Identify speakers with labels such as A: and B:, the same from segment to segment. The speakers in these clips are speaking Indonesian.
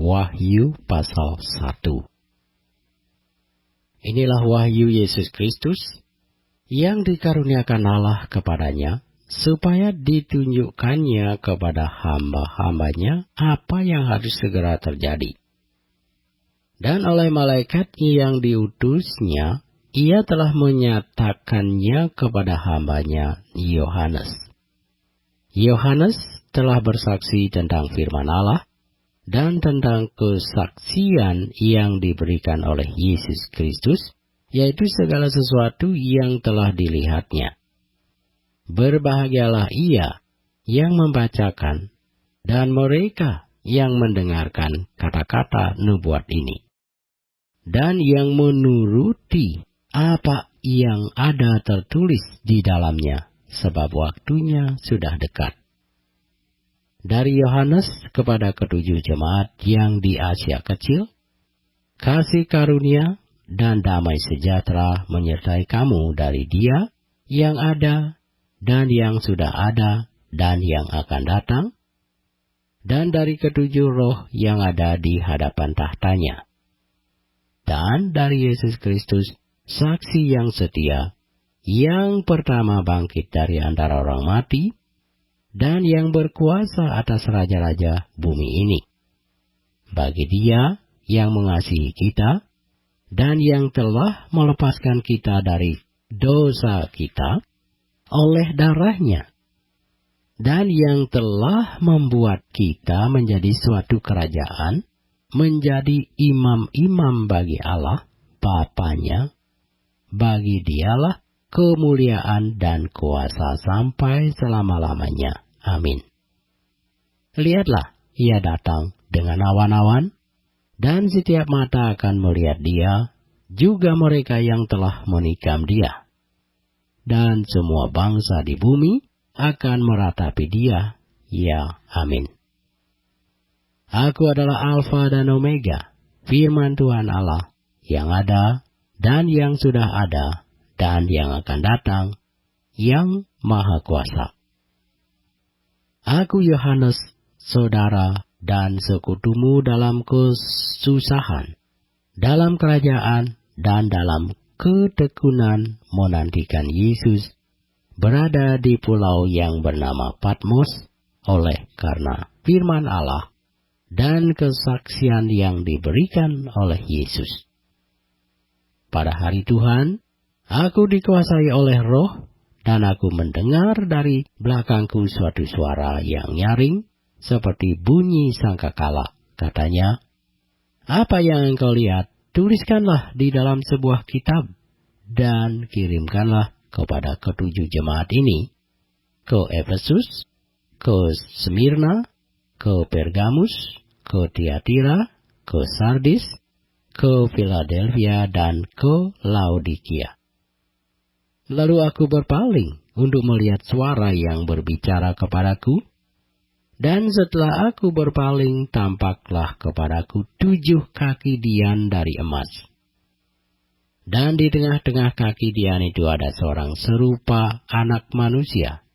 A: Wahyu pasal 1. Inilah wahyu Yesus Kristus yang dikaruniakan Allah kepadanya, supaya ditunjukkannya kepada hamba-hambanya apa yang harus segera terjadi. Dan oleh malaikatnya yang diutusnya, ia telah menyatakannya kepada hambanya Yohanes. Yohanes telah bersaksi tentang firman Allah dan tentang kesaksian yang diberikan oleh Yesus Kristus, yaitu segala sesuatu yang telah dilihatnya. Berbahagialah ia yang membacakan dan mereka yang mendengarkan kata-kata nubuat ini, dan yang menuruti apa yang ada tertulis di dalamnya, sebab waktunya sudah dekat. Dari Yohanes kepada ketujuh jemaat yang di Asia Kecil, kasih karunia dan damai sejahtera menyertai kamu dari Dia yang ada dan yang sudah ada dan yang akan datang, dan dari ketujuh roh yang ada di hadapan tahtanya, dan dari Yesus Kristus, saksi yang setia, yang pertama bangkit dari antara orang mati, dan yang berkuasa atas raja-raja bumi ini. Bagi Dia yang mengasihi kita, dan yang telah melepaskan kita dari dosa kita oleh darahnya, dan yang telah membuat kita menjadi suatu kerajaan, menjadi imam-imam bagi Allah, Bapanya. Bagi Dialah kemuliaan dan kuasa sampai selama-lamanya. Amin. Lihatlah, Ia datang dengan awan-awan, dan setiap mata akan melihat Dia, juga mereka yang telah menikam Dia. Dan semua bangsa di bumi akan meratapi Dia. Ya, amin. Aku adalah Alfa dan Omega, firman Tuhan Allah, yang ada dan yang sudah ada, dan yang akan datang, yang Maha Kuasa. Aku Yohanes, saudara dan sekutumu dalam kesusahan, dalam kerajaan, dan dalam ketekunan menantikan Yesus, berada di pulau yang bernama Patmos, oleh karena firman Allah dan kesaksian yang diberikan oleh Yesus. Pada hari Tuhan, aku dikuasai oleh Roh, dan aku mendengar dari belakangku suatu suara yang nyaring, seperti bunyi sangkakala. Katanya, "Apa yang engkau lihat, tuliskanlah di dalam sebuah kitab, dan kirimkanlah kepada ketujuh jemaat ini, ke Efesus, ke Smyrna, ke Pergamus, ke Tiatira, ke Sardis, ke Philadelphia, dan ke Laodikia." Lalu aku berpaling untuk melihat suara yang berbicara kepadaku, dan setelah aku berpaling, tampaklah kepadaku 7 kaki dian dari emas. Dan di tengah-tengah kaki dian itu ada seorang serupa anak manusia,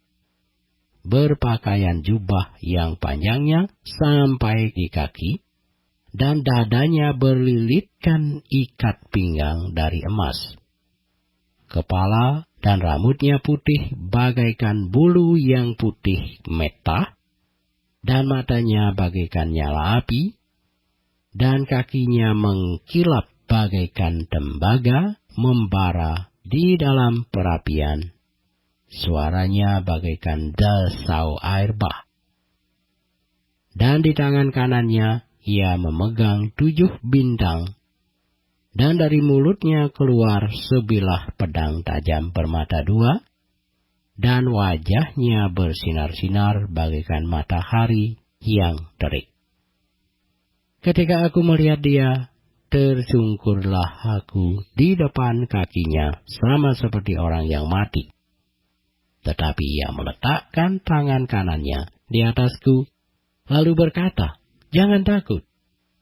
A: berpakaian jubah yang panjangnya sampai di kaki, dan dadanya berlilitkan ikat pinggang dari emas. Kepala dan rambutnya putih bagaikan bulu yang putih metah, dan matanya bagaikan nyala api, dan kakinya mengkilap bagaikan tembaga membara di dalam perapian. Suaranya bagaikan desau air bah. Dan di tangan kanannya ia memegang 7 bintang, dan dari mulutnya keluar sebilah pedang tajam bermata 2, dan wajahnya bersinar-sinar bagaikan matahari yang terik. Ketika aku melihat Dia, tersungkurlah aku di depan kakinya, sama seperti orang yang mati. Tetapi Ia meletakkan tangan kanannya di atasku, lalu berkata, "Jangan takut.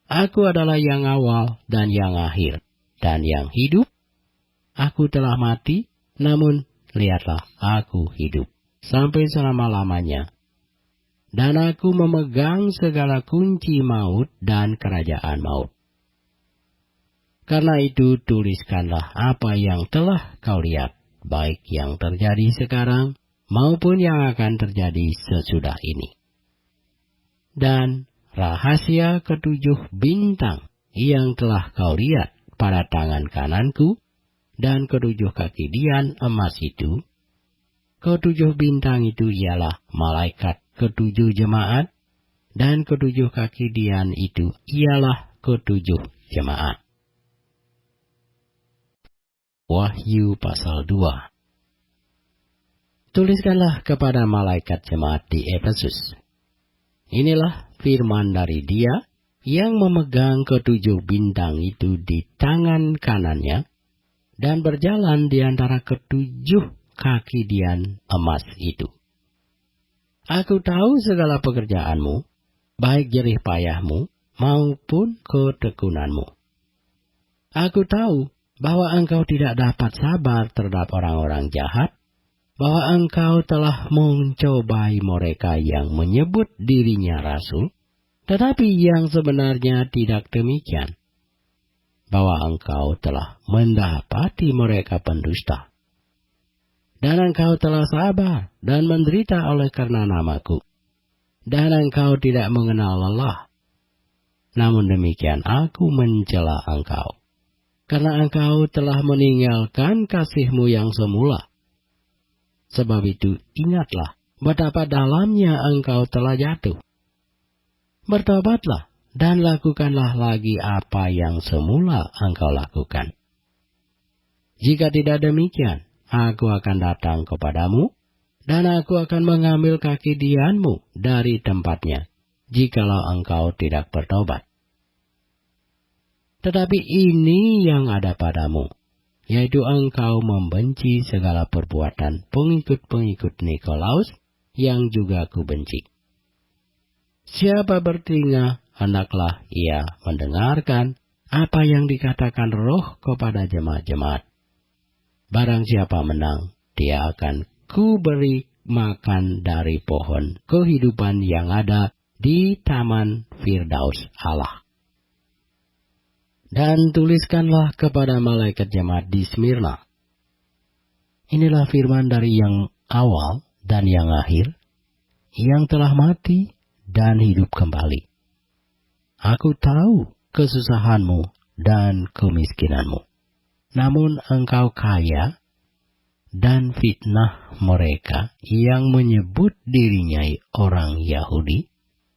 A: Aku adalah yang awal dan yang akhir, dan yang hidup. Aku telah mati, namun lihatlah aku hidup sampai selama-lamanya. dan aku memegang segala kunci maut dan kerajaan maut. Karena itu tuliskanlah apa yang telah kau lihat, baik yang terjadi sekarang maupun yang akan terjadi sesudah ini. Dan rahasia ketujuh bintang yang telah kau lihat pada tangan kananku dan ketujuh kaki dian emas itu, ketujuh bintang itu ialah malaikat ketujuh jemaat, dan ketujuh kaki dian itu ialah ketujuh jemaat. Wahyu pasal 2. Tuliskanlah kepada malaikat jemaat di Efesus. Inilah firman dari Dia yang memegang ketujuh bintang itu di tangan kanannya dan berjalan di antara ketujuh kaki dian emas itu. Aku tahu segala pekerjaanmu, baik jerih payahmu maupun ketekunanmu. Aku tahu bahwa engkau tidak dapat sabar terhadap orang-orang jahat, bahwa engkau telah mencobai mereka yang menyebut dirinya rasul, tetapi yang sebenarnya tidak demikian, bahwa engkau telah mendapati mereka pendusta. Dan engkau telah sabar dan menderita oleh karena namaku, dan engkau tidak mengenal lelah. Namun demikian aku mencela engkau, karena engkau telah meninggalkan kasihmu yang semula. Sebab itu ingatlah betapa dalamnya engkau telah jatuh. Bertobatlah dan lakukanlah lagi apa yang semula engkau lakukan. Jika tidak demikian, aku akan datang kepadamu, dan aku akan mengambil kaki dianmu dari tempatnya, jikalau engkau tidak bertobat. Tetapi ini yang ada padamu, yaitu engkau membenci segala perbuatan pengikut-pengikut Nikolaus yang juga kubenci. Siapa bertelinga, hendaklah ia mendengarkan apa yang dikatakan Roh kepada jemaat-jemaat. Barang siapa menang, dia akan kuberi makan dari pohon kehidupan yang ada di Taman Firdaus Allah. Dan tuliskanlah kepada malaikat jemaat di Smyrna. Inilah firman dari yang awal dan yang akhir, yang telah mati dan hidup kembali. Aku tahu kesusahanmu dan kemiskinanmu, namun engkau kaya, dan fitnah mereka yang menyebut dirinya orang Yahudi,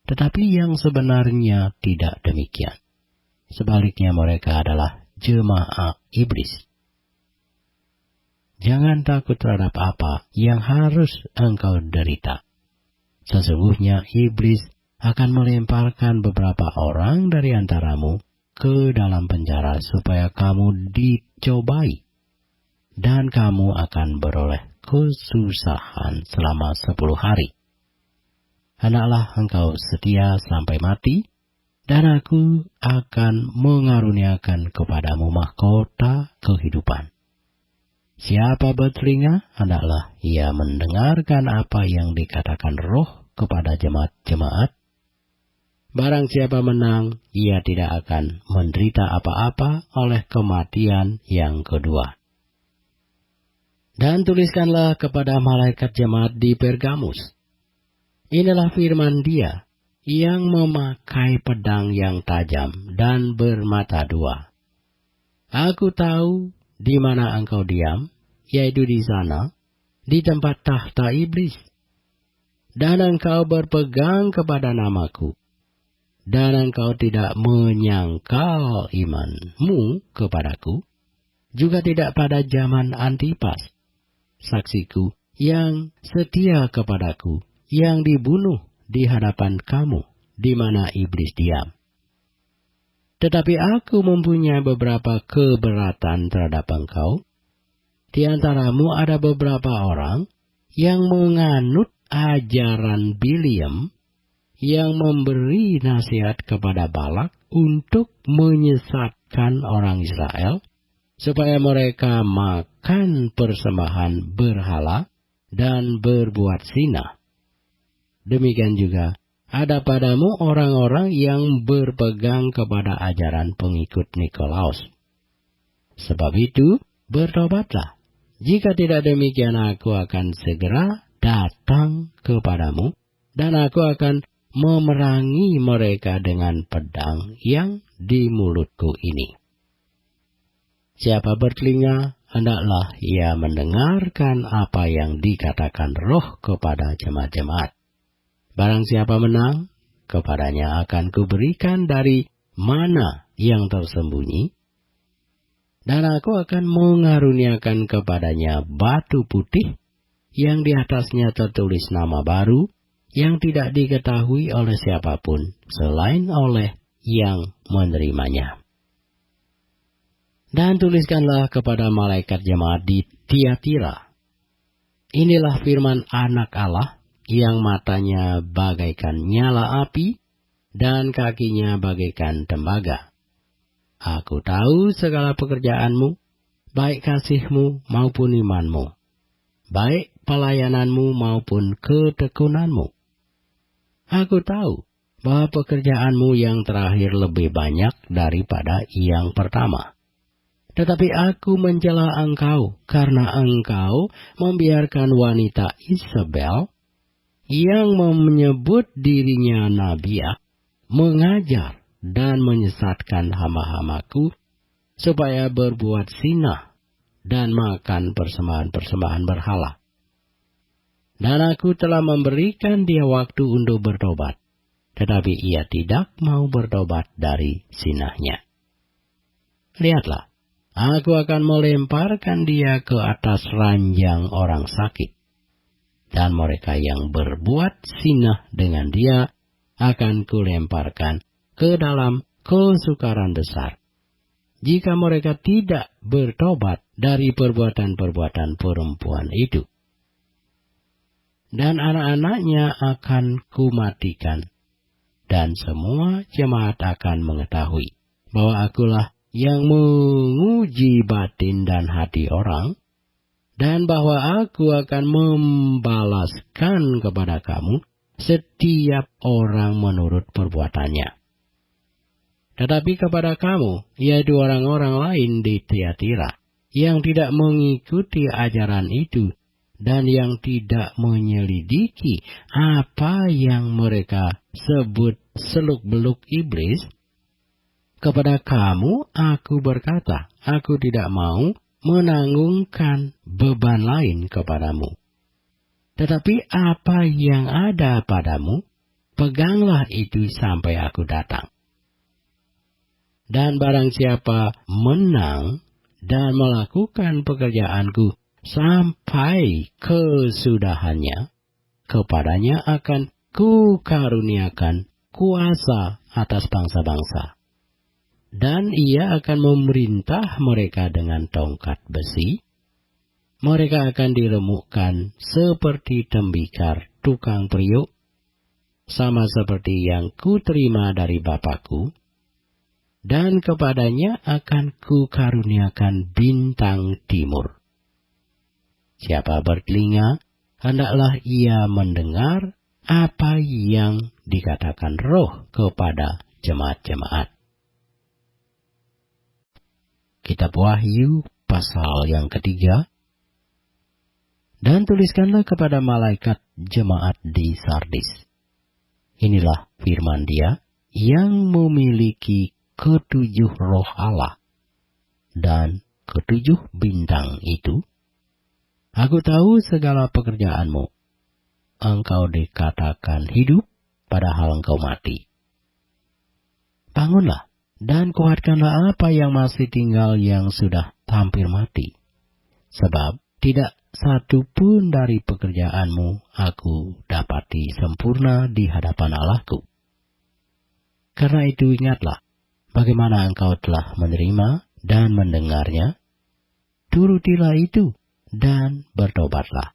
A: tetapi yang sebenarnya tidak demikian. Sebaliknya mereka adalah jemaah iblis. Jangan takut terhadap apa yang harus engkau derita. Sesungguhnya iblis akan melemparkan beberapa orang dari antaramu ke dalam penjara supaya kamu dicobai, dan kamu akan beroleh kesusahan selama 10 hari. Hendaklah engkau setia sampai mati, dan aku akan mengaruniakan kepadamu mahkota kehidupan. Siapa bertelinga, hendaklah ia mendengarkan apa yang dikatakan Roh kepada jemaat-jemaat. Barang siapa menang, ia tidak akan menderita apa-apa oleh kematian yang kedua. Dan tuliskanlah kepada malaikat jemaat di Pergamus. Inilah firman Dia yang memakai pedang yang tajam dan bermata dua. Aku tahu di mana engkau diam, yaitu di sana, di tempat tahta iblis. Dan engkau berpegang kepada namaku, dan engkau tidak menyangkal imanmu kepadaku, juga tidak pada zaman Antipas, saksiku yang setia kepadaku, yang dibunuh di hadapan kamu, di mana iblis diam. Tetapi aku mempunyai beberapa keberatan terhadap engkau. Di antaramu ada beberapa orang yang menganut ajaran Biliam, yang memberi nasihat kepada Balak untuk menyesatkan orang Israel, supaya mereka makan persembahan berhala dan berbuat zina. demikian juga ada padamu orang-orang yang berpegang kepada ajaran pengikut Nikolaus. Sebab itu, bertobatlah. Jika tidak demikian, aku akan segera datang kepadamu, dan aku akan memerangi mereka dengan pedang yang di mulutku ini. Siapa bertelinga, hendaklah ia mendengarkan apa yang dikatakan Roh kepada jemaat-jemaat. Barang siapa menang, kepadanya akan kuberikan dari mana yang tersembunyi, dan aku akan mengaruniakan kepadanya batu putih yang di atasnya tertulis nama baru yang tidak diketahui oleh siapapun selain oleh yang menerimanya. Dan tuliskanlah kepada malaikat jemaat di Tiatira. Inilah firman Anak Allah yang matanya bagaikan nyala api dan kakinya bagaikan tembaga. Aku tahu segala pekerjaanmu, baik kasihmu maupun imanmu, baik pelayananmu maupun ketekunanmu. Aku tahu bahwa pekerjaanmu yang terakhir lebih banyak daripada yang pertama. Tetapi aku mencela engkau karena engkau membiarkan wanita Isabel yang menyebut dirinya nabiah mengajar dan menyesatkan hamba-hambaku supaya berbuat zina dan makan persembahan-persembahan berhala. Dan aku telah memberikan dia waktu untuk bertobat, tetapi ia tidak mau bertobat dari zinahnya. Lihatlah, aku akan melemparkan dia ke atas ranjang orang sakit, dan mereka yang berbuat zina dengan dia akan kulemparkan ke dalam kesukaran besar, jika mereka tidak bertobat dari perbuatan-perbuatan perempuan itu. Dan anak-anaknya akan kumatikan, dan semua jemaat akan mengetahui bahwa akulah yang menguji batin dan hati orang, dan bahwa aku akan membalaskan kepada kamu setiap orang menurut perbuatannya. Tetapi kepada kamu, yaitu orang-orang lain di Tiatira, yang tidak mengikuti ajaran itu, dan yang tidak menyelidiki apa yang mereka sebut seluk-beluk iblis, kepada kamu aku berkata, aku tidak mau menanggungkan beban lain kepadamu. Tetapi apa yang ada padamu, peganglah itu sampai aku datang. Dan barang siapa menang dan melakukan pekerjaanku sampai kesudahannya, kepadanya akan kukaruniakan kuasa atas bangsa-bangsa. Dan ia akan memerintah mereka dengan tongkat besi. Mereka akan diremukkan seperti tembikar tukang periuk, sama seperti yang kuterima dari Bapakku. Dan kepadanya akan kukaruniakan bintang timur. Siapa bertelinga, hendaklah ia mendengar apa yang dikatakan Roh kepada jemaat-jemaat. Kitab Wahyu pasal yang ketiga. Dan tuliskanlah kepada malaikat jemaat di Sardis. Inilah firman Dia yang memiliki ketujuh roh Allah dan ketujuh bintang itu. Aku tahu segala pekerjaanmu. Engkau dikatakan hidup, padahal engkau mati. Bangunlah dan kuatkanlah apa yang masih tinggal yang sudah hampir mati. Sebab tidak satu pun dari pekerjaanmu aku dapati sempurna di hadapan Allahku. Karena itu ingatlah, bagaimana engkau telah menerima dan mendengarnya, turutilah itu dan bertobatlah.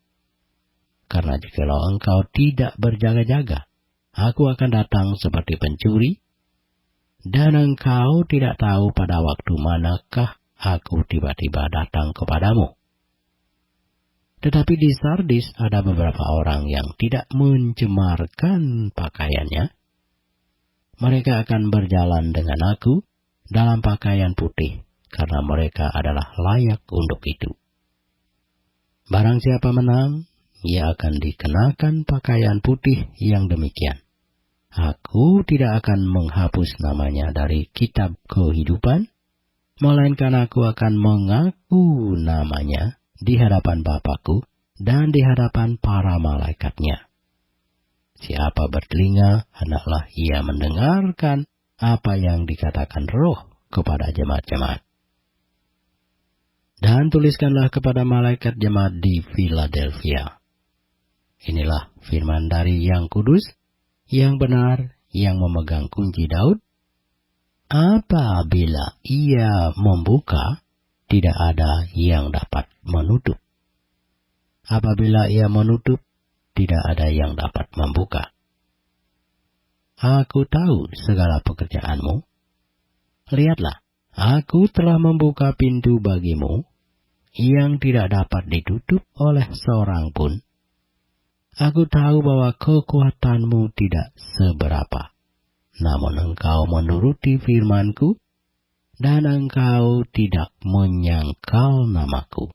A: Karena jikalau engkau tidak berjaga-jaga, aku akan datang seperti pencuri, dan engkau tidak tahu pada waktu manakah aku tiba-tiba datang kepadamu. Tetapi di Sardis ada beberapa orang yang tidak mencemarkan pakaiannya. Mereka akan berjalan dengan aku dalam pakaian putih, karena mereka adalah layak untuk itu. Barang siapa menang, ia akan dikenakan pakaian putih yang demikian. Aku tidak akan menghapus namanya dari kitab kehidupan, melainkan aku akan mengaku namanya di hadapan Bapa-Ku dan di hadapan para malaikatnya. Siapa bertelinga, hendaklah ia mendengarkan apa yang dikatakan Roh kepada jemaat-jemaat. Dan tuliskanlah kepada malaikat jemaat di Philadelphia. Inilah firman dari Yang Kudus, yang benar, yang memegang kunci Daud. Apabila ia membuka, tidak ada yang dapat menutup. Apabila ia menutup, tidak ada yang dapat membuka. Aku tahu segala pekerjaanmu. Lihatlah, aku telah membuka pintu bagimu, yang tidak dapat ditutup oleh seorang pun. Aku tahu bahwa kekuatanmu tidak seberapa, namun engkau menuruti firman-Ku, dan engkau tidak menyangkal namaku.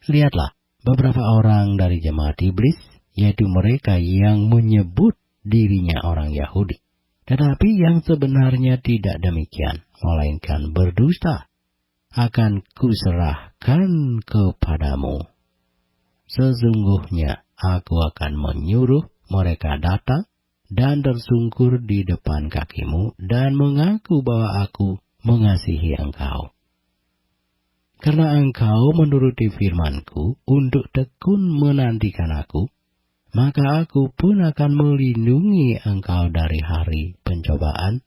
A: Lihatlah, beberapa orang dari jemaat iblis, yaitu mereka yang menyebut dirinya orang Yahudi, tetapi yang sebenarnya tidak demikian, melainkan berdusta, akan kuserahkan kepadamu. Sesungguhnya aku akan menyuruh mereka datang dan tersungkur di depan kakimu dan mengaku bahwa aku mengasihi engkau. Karena engkau menuruti firman-Ku untuk tekun menantikan aku, maka aku pun akan melindungi engkau dari hari pencobaan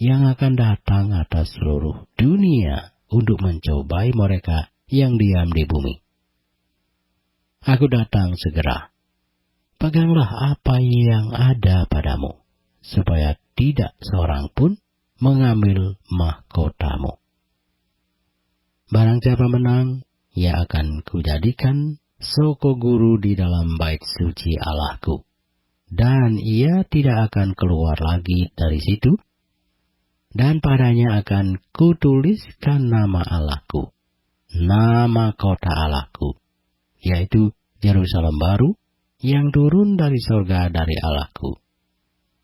A: yang akan datang atas seluruh dunia untuk mencobai mereka yang diam di bumi. Aku datang segera. Peganglah apa yang ada padamu, supaya tidak seorang pun mengambil mahkotamu. Barang siapa menang, ia akan kujadikan soko guru di dalam bait suci Allahku, dan ia tidak akan keluar lagi dari situ, dan padanya akan kutuliskan nama Allahku, nama kota Allahku, yaitu Yerusalem baru, yang turun dari surga dari Allahku,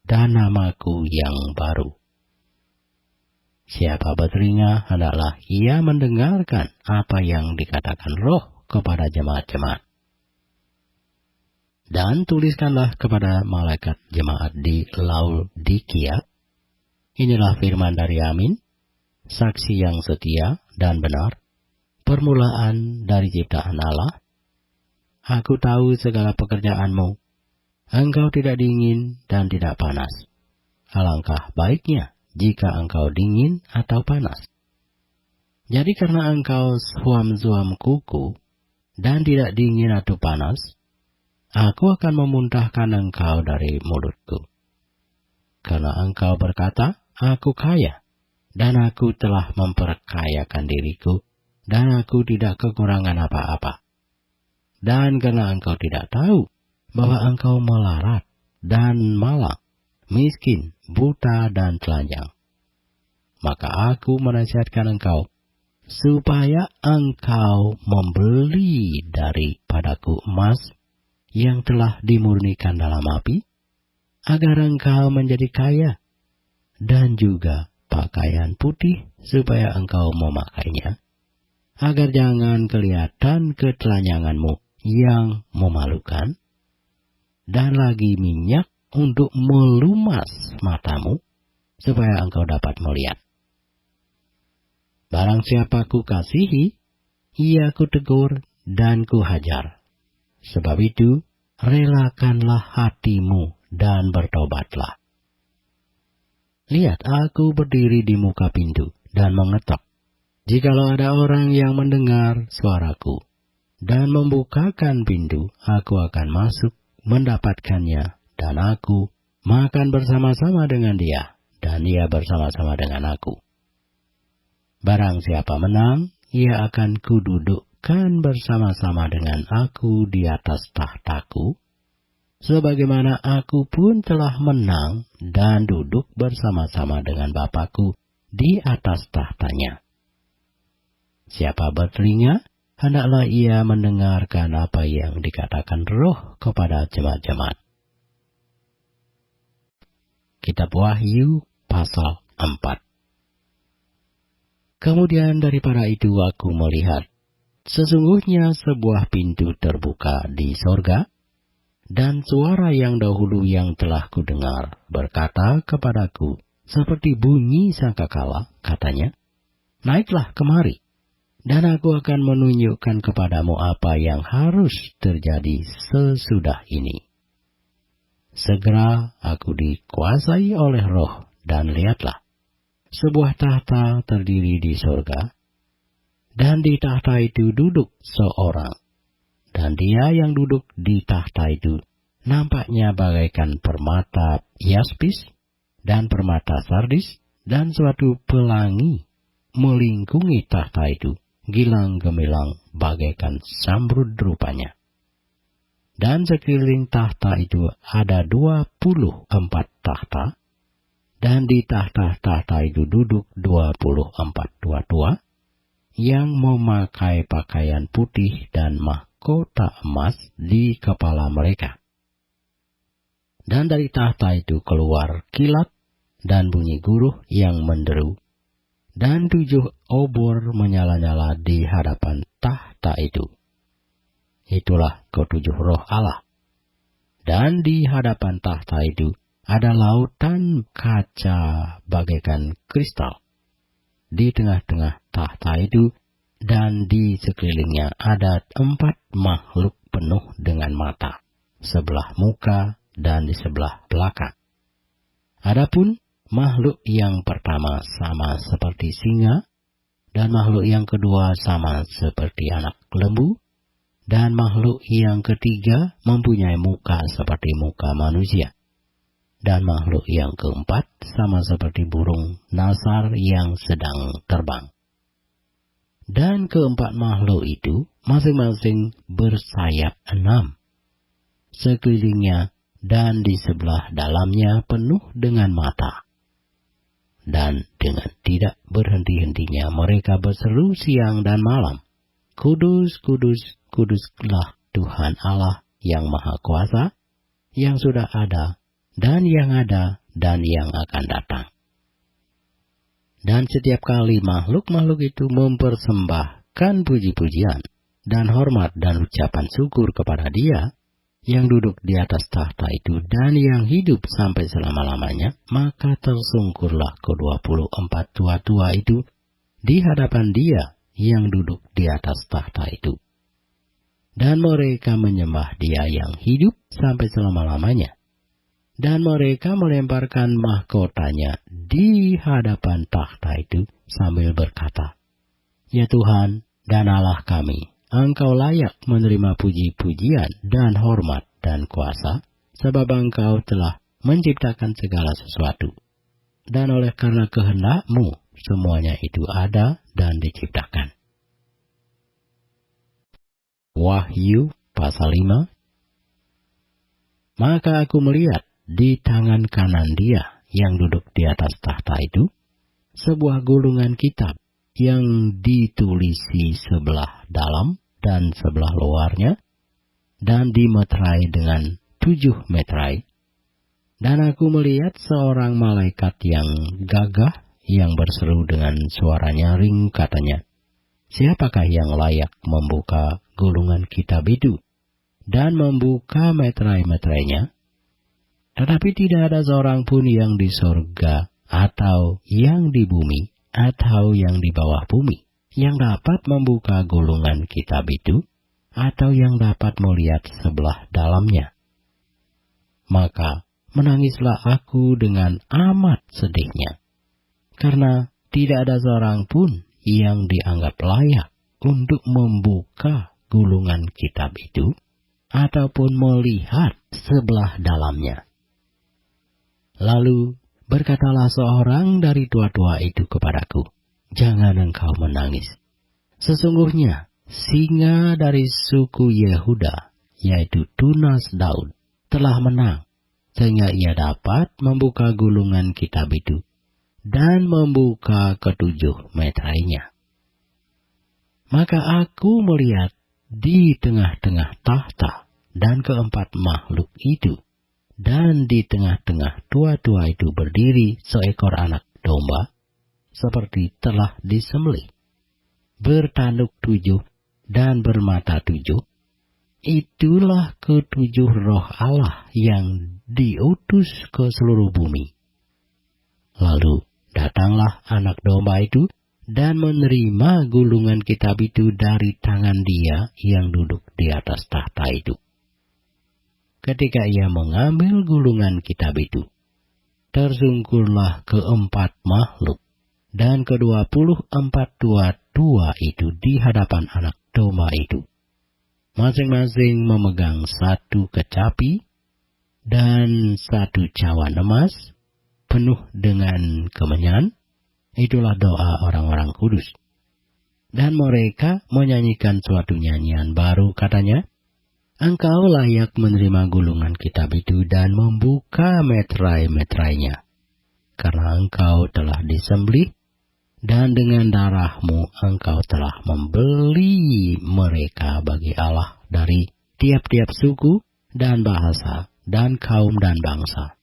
A: dan namaku yang baru. Siapa bertelinga, hendaklah ia mendengarkan apa yang dikatakan Roh kepada jemaat-jemaat. Dan tuliskanlah kepada malaikat jemaat di Laodikia. Inilah firman dari Amin, saksi yang setia dan benar, permulaan dari ciptaan Allah. Aku tahu segala pekerjaanmu. Engkau tidak dingin dan tidak panas. Alangkah baiknya jika engkau dingin atau panas. Jadi karena engkau suam-suam kuku dan tidak dingin atau panas, aku akan memuntahkan engkau dari mulutku. Karena engkau berkata, aku kaya, dan aku telah memperkayakan diriku, dan aku tidak kekurangan apa-apa. Dan karena engkau tidak tahu bahwa engkau melarat dan malang, miskin, buta, dan telanjang, maka aku menasihatkan engkau, supaya engkau membeli daripadaku emas yang telah dimurnikan dalam api, agar engkau menjadi kaya, dan juga pakaian putih supaya engkau memakainya, agar jangan kelihatan ketelanjanganmu yang memalukan, dan lagi minyak untuk melumas matamu, supaya engkau dapat melihat. Barang siapa ku kasihi, ia ku tegur dan ku hajar. Sebab itu, relakanlah hatimu dan bertobatlah. Lihat, aku berdiri di muka pintu dan mengetok. Jikalau ada orang yang mendengar suaraku dan membukakan pintu, aku akan masuk mendapatkannya, dan aku makan bersama-sama dengan dia, dan dia bersama-sama dengan aku. Barang siapa menang, ia akan kududuk akan bersama-sama dengan aku di atas tahtaku, sebagaimana aku pun telah menang dan duduk bersama-sama dengan Bapa-Ku di atas tahtanya. Siapa bertelinga, hendaklah ia mendengarkan apa yang dikatakan Roh kepada jemaat-jemaat. Kitab Wahyu pasal 4. Kemudian daripada itu aku melihat, sesungguhnya sebuah pintu terbuka di sorga, dan suara yang dahulu yang telah kudengar berkata kepadaku, seperti bunyi sangkakala, katanya, naiklah kemari, dan aku akan menunjukkan kepadamu apa yang harus terjadi sesudah ini. Segera aku dikuasai oleh Roh, dan lihatlah, sebuah tahta terdiri di sorga, dan di tahta itu duduk seorang, dan dia yang duduk di tahta itu nampaknya bagaikan permata yaspis dan permata sardis, dan suatu pelangi melingkungi tahta itu, gilang gemilang bagaikan zamrud rupanya. Dan sekeliling tahta itu ada 24 tahta, dan di tahta-tahta itu duduk 24 tua-tua yang memakai pakaian putih dan mahkota emas di kepala mereka. Dan dari tahta itu keluar kilat dan bunyi guruh yang menderu, dan 7 obor menyala-nyala di hadapan tahta itu. Itulah ketujuh roh Allah. Dan di hadapan tahta itu ada lautan kaca bagaikan kristal di tengah-tengah tahta itu, dan di sekelilingnya ada 4 makhluk penuh dengan mata, sebelah muka dan di sebelah belakang. Adapun makhluk yang pertama sama seperti singa, dan makhluk yang kedua sama seperti anak lembu, dan makhluk yang ketiga mempunyai muka seperti muka manusia. Dan makhluk yang keempat sama seperti burung nasar yang sedang terbang. Dan keempat makhluk itu masing-masing bersayap 6. Sekelilingnya dan di sebelah dalamnya penuh dengan mata. Dan dengan tidak berhenti-hentinya mereka berseru siang dan malam, Kudus, kudus, kuduslah Tuhan Allah yang Maha Kuasa, yang sudah ada, dan yang ada, dan yang akan datang. Dan setiap kali makhluk-makhluk itu mempersembahkan puji-pujian dan hormat dan ucapan syukur kepada Dia yang duduk di atas tahta itu dan yang hidup sampai selama-lamanya, maka tersungkurlah ke-24 tua-tua itu di hadapan Dia yang duduk di atas tahta itu. Dan mereka menyembah Dia yang hidup sampai selama-lamanya. Dan mereka melemparkan mahkotanya di hadapan tahta itu sambil berkata, Ya Tuhan dan Allah kami, Engkau layak menerima puji-pujian dan hormat dan kuasa, sebab Engkau telah menciptakan segala sesuatu. Dan oleh karena kehendak-Mu, semuanya itu ada dan diciptakan. Wahyu pasal 5. Maka aku melihat di tangan kanan Dia yang duduk di atas tahta itu sebuah gulungan kitab yang ditulisi sebelah dalam dan sebelah luarnya, dan dimeterai dengan 7 meterai. Dan aku melihat seorang malaikat yang gagah yang berseru dengan suara nyaring, katanya, Siapakah yang layak membuka gulungan kitab itu dan membuka meterai-meterainya? Tetapi tidak ada seorang pun yang di sorga, atau yang di bumi, atau yang di bawah bumi, yang dapat membuka gulungan kitab itu, atau yang dapat melihat sebelah dalamnya. Maka menangislah aku dengan amat sedihnya, karena tidak ada seorang pun yang dianggap layak untuk membuka gulungan kitab itu, ataupun melihat sebelah dalamnya. Lalu berkatalah seorang dari tua-tua itu kepadaku, Jangan engkau menangis. Sesungguhnya singa dari suku Yehuda, yaitu tunas Daud, telah menang, sehingga ia dapat membuka gulungan kitab itu dan membuka ketujuh meterainya. Maka aku melihat di tengah-tengah tahta dan keempat makhluk itu, dan di tengah-tengah tua-tua itu berdiri seekor anak domba, seperti telah disembelih, bertanduk 7 dan bermata 7. Itulah ketujuh roh Allah yang diutus ke seluruh bumi. Lalu datanglah anak domba itu dan menerima gulungan kitab itu dari tangan dia yang duduk di atas tahta itu. Ketika ia mengambil gulungan kitab itu, tersungkurlah keempat makhluk dan ke-24 tua-tua itu di hadapan anak domba itu, masing-masing memegang satu kecapi dan satu cawan emas penuh dengan kemenyan. Itulah doa orang-orang kudus. Dan mereka menyanyikan suatu nyanyian baru, katanya, Engkau layak menerima gulungan kitab itu dan membuka meterai-meterainya, karena engkau telah disembelih, dan dengan darahmu engkau telah membeli mereka bagi Allah dari tiap-tiap suku dan bahasa dan kaum dan bangsa.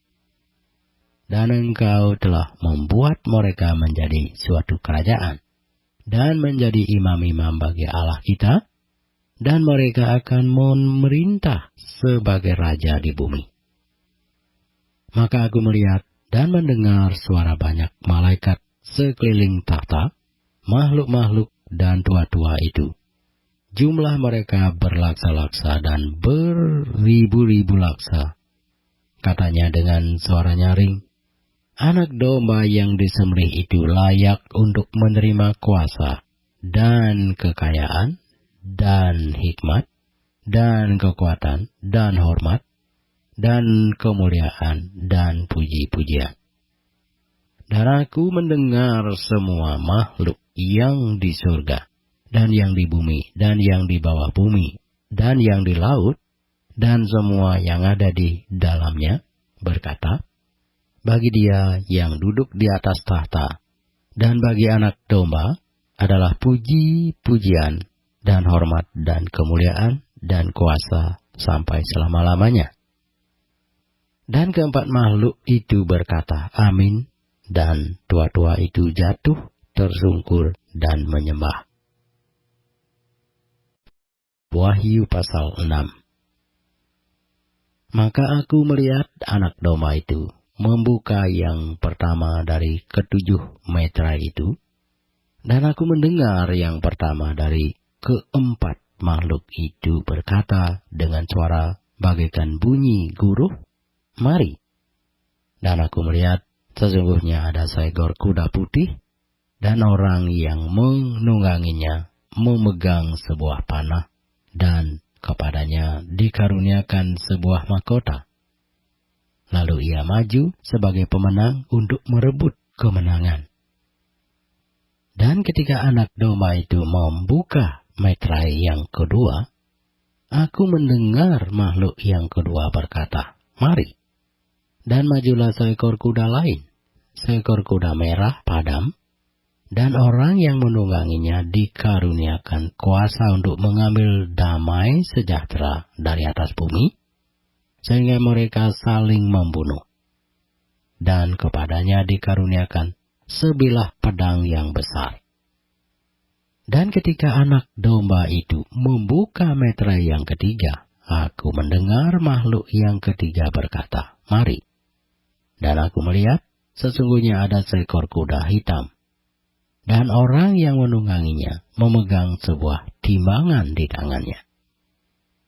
A: Dan engkau telah membuat mereka menjadi suatu kerajaan, dan menjadi imam-imam bagi Allah kita, dan mereka akan memerintah sebagai raja di bumi. Maka aku melihat dan mendengar suara banyak malaikat sekeliling tahta, makhluk-makhluk dan tua-tua itu. Jumlah mereka berlaksa-laksa dan beribu-ribu laksa. Katanya dengan suara nyaring, Anak domba yang disembelih itu layak untuk menerima kuasa dan kekayaan dan hikmat dan kekuatan dan hormat dan kemuliaan dan puji-pujian. Dan aku mendengar semua makhluk yang di surga dan yang di bumi dan yang di bawah bumi dan yang di laut dan semua yang ada di dalamnya berkata, bagi dia yang duduk di atas tahta dan bagi anak domba adalah puji-pujian dan hormat dan kemuliaan dan kuasa sampai selama-lamanya. Dan keempat makhluk itu berkata, Amin, dan tua-tua itu jatuh, tersungkur, dan menyembah. Wahyu pasal 6. Maka aku melihat anak domba itu membuka yang pertama dari ketujuh meterai itu, dan aku mendengar yang pertama dari keempat makhluk itu berkata dengan suara bagaikan bunyi guruh, Mari. Dan aku melihat sesungguhnya ada seekor kuda putih, dan orang yang menungganginya memegang sebuah panah, dan kepadanya dikaruniakan sebuah mahkota. Lalu ia maju sebagai pemenang untuk merebut kemenangan. Dan ketika anak domba itu membuka meterai yang kedua, aku mendengar makhluk yang kedua berkata, Mari. Dan majulah seekor kuda lain, seekor kuda merah padam, dan orang yang menungganginya dikaruniakan kuasa untuk mengambil damai sejahtera dari atas bumi, sehingga mereka saling membunuh. Dan kepadanya dikaruniakan sebilah pedang yang besar. Dan ketika anak domba itu membuka meterai yang ketiga, aku mendengar makhluk yang ketiga berkata, Mari. Dan aku melihat sesungguhnya ada seekor kuda hitam, dan orang yang menungganginya memegang sebuah timbangan di tangannya.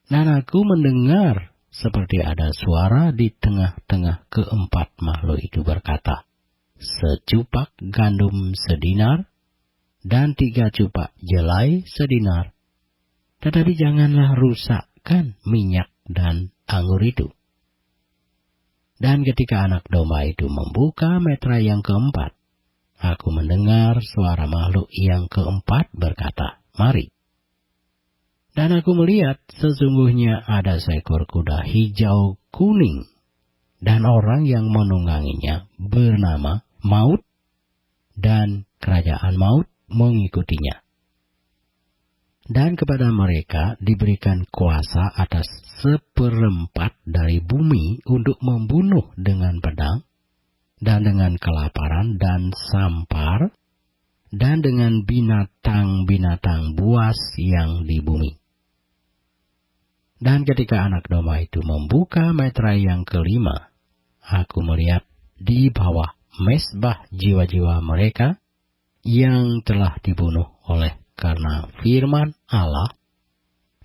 A: Dan aku mendengar seperti ada suara di tengah-tengah keempat makhluk itu berkata, Secupak gandum sedinar, dan 3 cupak jelai sedinar. Tetapi janganlah rusakkan minyak dan anggur itu. Dan ketika anak domba itu membuka meterai yang keempat, aku mendengar suara makhluk yang keempat berkata, Mari. Dan aku melihat sesungguhnya ada seekor kuda hijau kuning, dan orang yang menungganginya bernama Maut, dan kerajaan maut mengikutinya. Dan kepada mereka diberikan kuasa atas 1/4 dari bumi untuk membunuh dengan pedang, dan dengan kelaparan dan sampar, dan dengan binatang-binatang buas yang di bumi. Dan ketika anak domba itu membuka meterai yang kelima, aku melihat di bawah mezbah jiwa-jiwa mereka yang telah dibunuh oleh karena firman Allah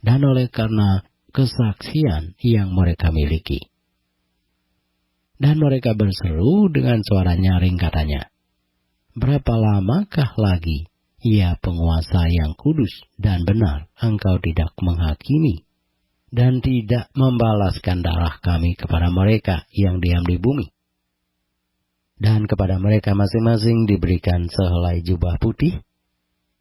A: dan oleh karena kesaksian yang mereka miliki. Dan mereka berseru dengan suara nyaring, katanya, "Berapa lamakah lagi, ya penguasa yang kudus dan benar, engkau tidak menghakimi dan tidak membalaskan darah kami kepada mereka yang diam di bumi?" Dan kepada mereka masing-masing diberikan sehelai jubah putih,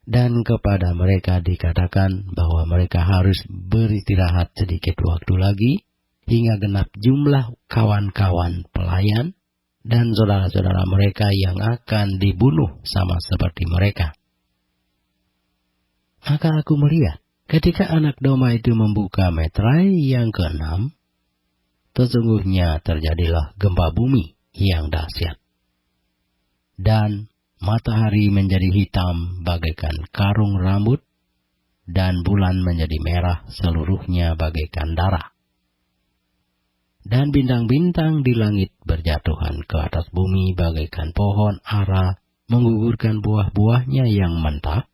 A: dan kepada mereka dikatakan bahwa mereka harus beristirahat sedikit waktu lagi, hingga genap jumlah kawan-kawan pelayan dan saudara-saudara mereka yang akan dibunuh sama seperti mereka. Maka aku melihat, ketika anak domba itu membuka meterai yang ke-6, sesungguhnya terjadilah gempa bumi yang dahsyat. Dan matahari menjadi hitam bagaikan karung rambut, dan bulan menjadi merah seluruhnya bagaikan darah. Dan bintang-bintang di langit berjatuhan ke atas bumi bagaikan pohon ara menggugurkan buah-buahnya yang mentah,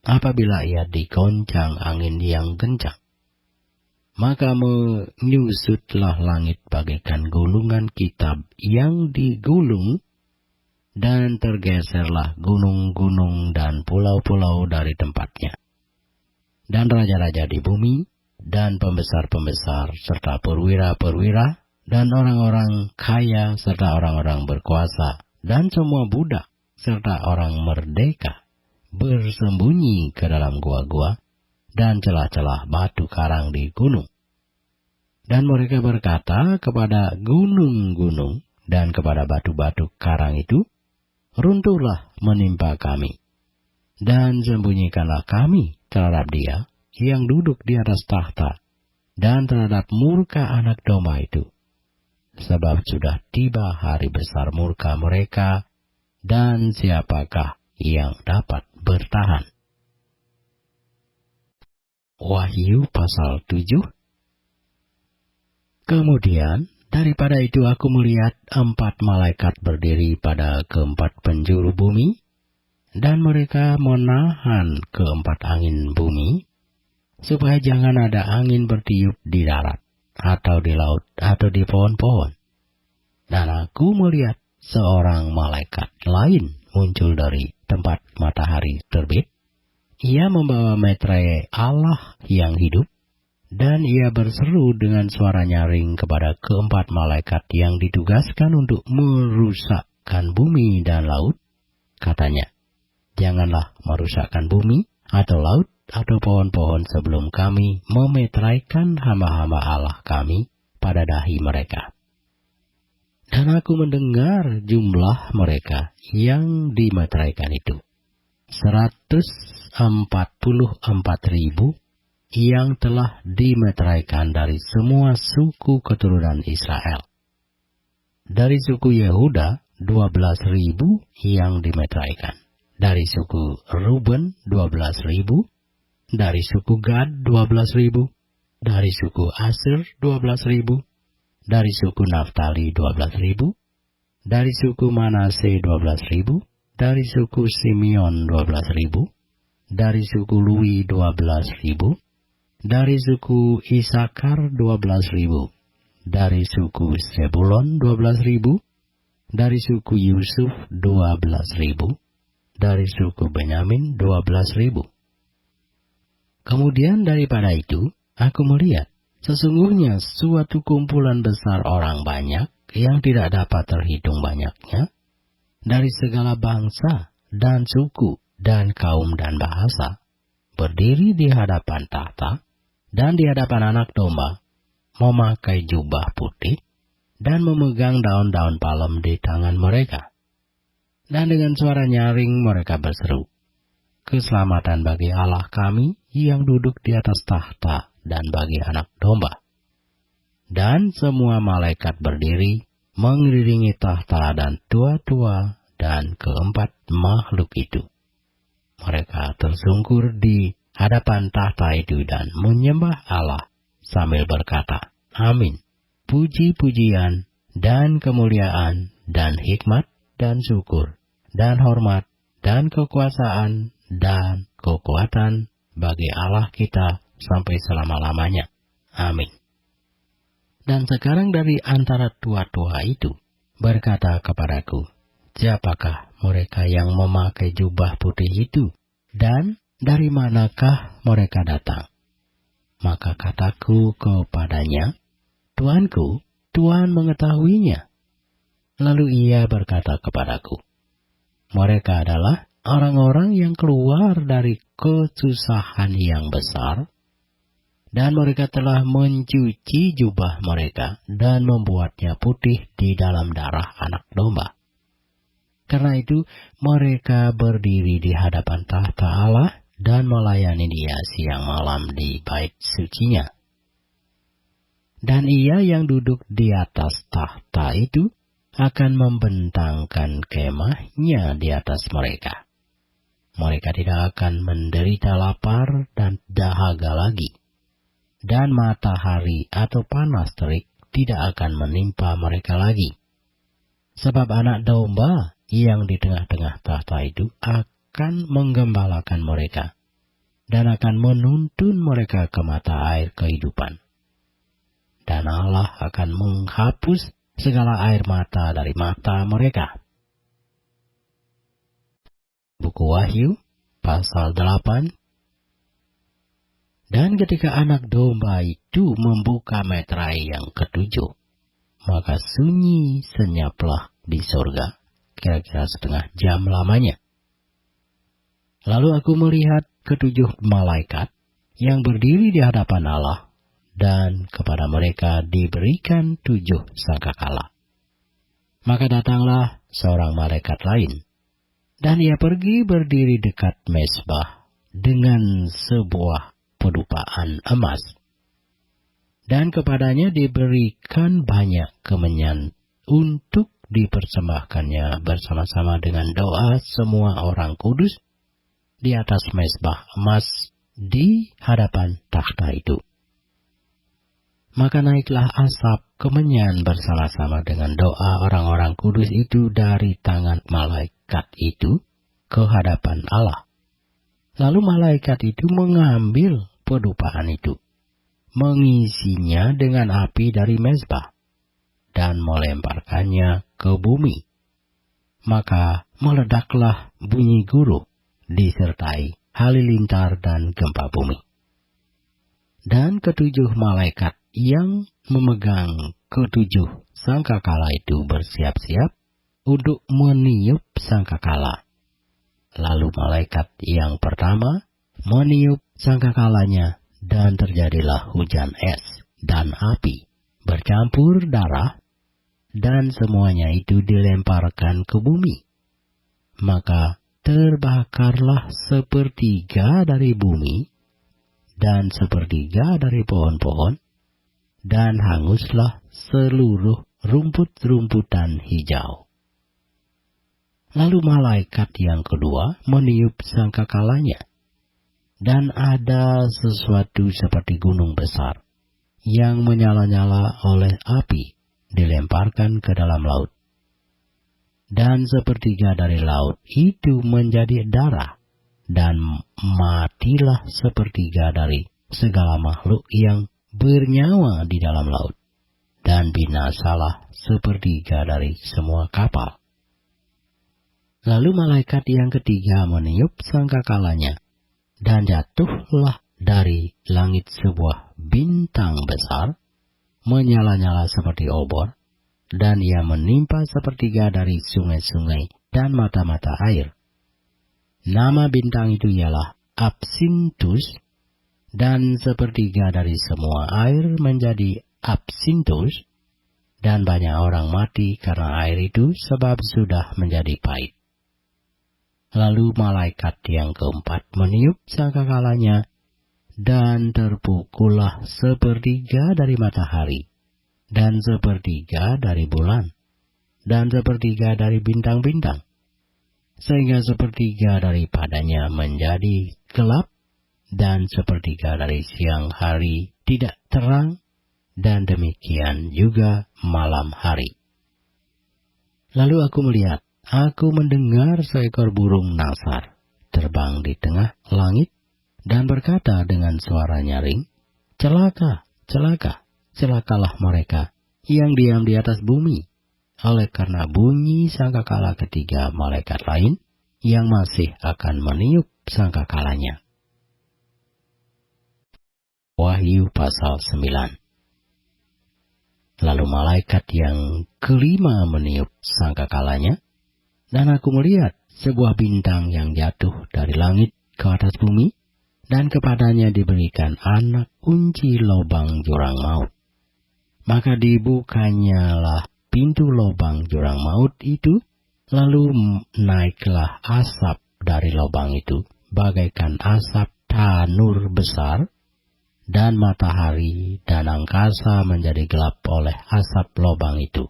A: apabila ia digoncang angin yang kencang. Maka menyusutlah langit bagaikan gulungan kitab yang digulung, dan tergeserlah gunung-gunung dan pulau-pulau dari tempatnya. Dan raja-raja di bumi, dan pembesar-pembesar, serta perwira-perwira, dan orang-orang kaya, serta orang-orang berkuasa, dan semua budak, serta orang merdeka, bersembunyi ke dalam gua-gua dan celah-celah batu karang di gunung. Dan mereka berkata kepada gunung-gunung dan kepada batu-batu karang itu, "Runtuhlah menimpa kami, dan sembunyikanlah kami terhadap Dia yang duduk di atas tahta, dan terhadap murka anak domba itu. Sebab sudah tiba hari besar murka mereka, dan siapakah yang dapat bertahan?" Wahyu pasal 7. Kemudian daripada itu aku melihat 4 malaikat berdiri pada keempat penjuru bumi, dan mereka menahan keempat angin bumi, supaya jangan ada angin bertiup di darat, atau di laut, atau di pohon-pohon. Dan aku melihat seorang malaikat lain muncul dari tempat matahari terbit. Ia membawa meterai Allah yang hidup, dan ia berseru dengan suara nyaring kepada keempat malaikat yang ditugaskan untuk merusakkan bumi dan laut. Katanya, "Janganlah merusakkan bumi atau laut atau pohon-pohon sebelum kami memeteraikan hamba-hamba Allah kami pada dahi mereka." Dan aku mendengar jumlah mereka yang dimeteraikan itu, 144.000 yang telah dimeteraikan dari semua suku keturunan Israel. Dari suku Yehuda 12.000 yang dimeteraikan. Dari suku Ruben 12.000. Dari suku Gad 12.000. Dari suku Aser 12.000. Dari suku Naftali 12.000. Dari suku Manase 12.000. Dari suku Simeon 12.000. Dari suku Lewi 12.000. Dari suku Isakar 12.000. Dari suku Sebulon 12.000. Dari suku Yusuf 12.000. Dari suku Benyamin 12.000. Kemudian daripada itu, aku melihat sesungguhnya suatu kumpulan besar orang banyak yang tidak dapat terhitung banyaknya, dari segala bangsa dan suku dan kaum dan bahasa, berdiri di hadapan tahta dan di hadapan Anak Domba, memakai jubah putih dan memegang daun-daun palem di tangan mereka. Dan dengan suara nyaring mereka berseru, "Keselamatan bagi Allah kami yang duduk di atas tahta dan bagi Anak Domba." Dan semua malaikat berdiri mengelilingi tahta dan tua-tua dan keempat makhluk itu. Mereka tersungkur di hadapan tahta itu dan menyembah Allah sambil berkata, "Amin. Puji-pujian dan kemuliaan dan hikmat dan syukur dan hormat dan kekuasaan dan kekuatan bagi Allah kita sampai selama-lamanya. Amin." Dan sekarang dari antara tua-tua itu berkata kepadaku, "Siapakah mereka yang memakai jubah putih itu? Dan dari manakah mereka datang?" Maka kataku kepadanya, "Tuanku, Tuhan mengetahuinya." Lalu ia berkata kepadaku, "Mereka adalah orang-orang yang keluar dari kesusahan yang besar, dan mereka telah mencuci jubah mereka dan membuatnya putih di dalam darah Anak Domba. Karena itu mereka berdiri di hadapan tahta Allah dan melayani Dia siang malam di bait sucinya. Dan Ia yang duduk di atas tahta itu akan membentangkan kemahnya di atas mereka. Mereka tidak akan menderita lapar dan dahaga lagi. Dan matahari atau panas terik tidak akan menimpa mereka lagi. Sebab Anak Domba yang di tengah-tengah tahta itu akan menggembalakan mereka dan akan menuntun mereka ke mata air kehidupan. Dan Allah akan menghapus segala air mata dari mata mereka. Buku Wahyu, pasal 8. Dan ketika Anak Domba itu membuka meterai yang ketujuh, maka sunyi senyaplah di surga, kira-kira setengah jam lamanya. Lalu aku melihat ketujuh malaikat yang berdiri di hadapan Allah, dan kepada mereka diberikan 7 sangkakala. Maka datanglah seorang malaikat lain, dan ia pergi berdiri dekat mezbah dengan sebuah pedupaan emas. Dan kepadanya diberikan banyak kemenyan untuk dipersembahkannya bersama-sama dengan doa semua orang kudus di atas mezbah emas di hadapan takhta itu. Maka naiklah asap kemenyan bersama-sama dengan doa orang-orang kudus itu dari tangan malaikat itu ke hadapan Allah. Lalu malaikat itu mengambil pedupaan itu, mengisinya dengan api dari mezbah, dan melemparkannya ke bumi. Maka meledaklah bunyi guruh, disertai halilintar dan gempa bumi. Dan ketujuh malaikat yang memegang ketujuh sangkakala itu bersiap-siap untuk meniup sangkakala. Lalu malaikat yang pertama meniup sangkakalanya, dan terjadilah hujan es dan api bercampur darah, dan semuanya itu dilemparkan ke bumi. Maka terbakarlah 1/3 dari bumi, dan 1/3 dari pohon-pohon, dan hanguslah seluruh rumput-rumputan hijau. Lalu malaikat yang kedua meniup sangkakalanya, dan ada sesuatu seperti gunung besar yang menyala-nyala oleh api dilemparkan ke dalam laut. Dan 1/3 dari laut itu menjadi darah, dan matilah 1/3 dari segala makhluk yang bernyawa di dalam laut, dan binasalah 1/3 dari semua kapal. Lalu malaikat yang ketiga meniup sangkakalanya, dan jatuhlah dari langit sebuah bintang besar, menyala-nyala seperti obor, dan ia menimpa 1/3 dari sungai-sungai dan mata-mata air. Nama bintang itu ialah absinthus, dan sepertiga dari semua air menjadi absinthus, dan banyak orang mati karena air itu sebab sudah menjadi pahit. Lalu malaikat yang keempat meniup sangkakalanya, dan terpukullah sepertiga dari matahari, dan sepertiga dari bulan, dan sepertiga dari bintang-bintang, sehingga sepertiga daripadanya menjadi gelap, dan sepertiga dari siang hari tidak terang, dan demikian juga malam hari. Lalu aku melihat, aku mendengar seekor burung nasar terbang di tengah langit dan berkata dengan suara nyaring, "Celaka, celaka, celakalah mereka yang diam di atas bumi, oleh karena bunyi sangkakala ketiga malaikat lain yang masih akan meniup sangkakalanya." Wahyu pasal 9. Lalu malaikat yang kelima meniup sangkakalanya, dan aku melihat sebuah bintang yang jatuh dari langit ke atas bumi, dan kepadanya diberikan anak kunci lobang jurang maut. Maka dibukanyalah pintu lobang jurang maut itu, lalu naiklah asap dari lobang itu, bagaikan asap tanur besar, dan matahari dan angkasa menjadi gelap oleh asap lobang itu.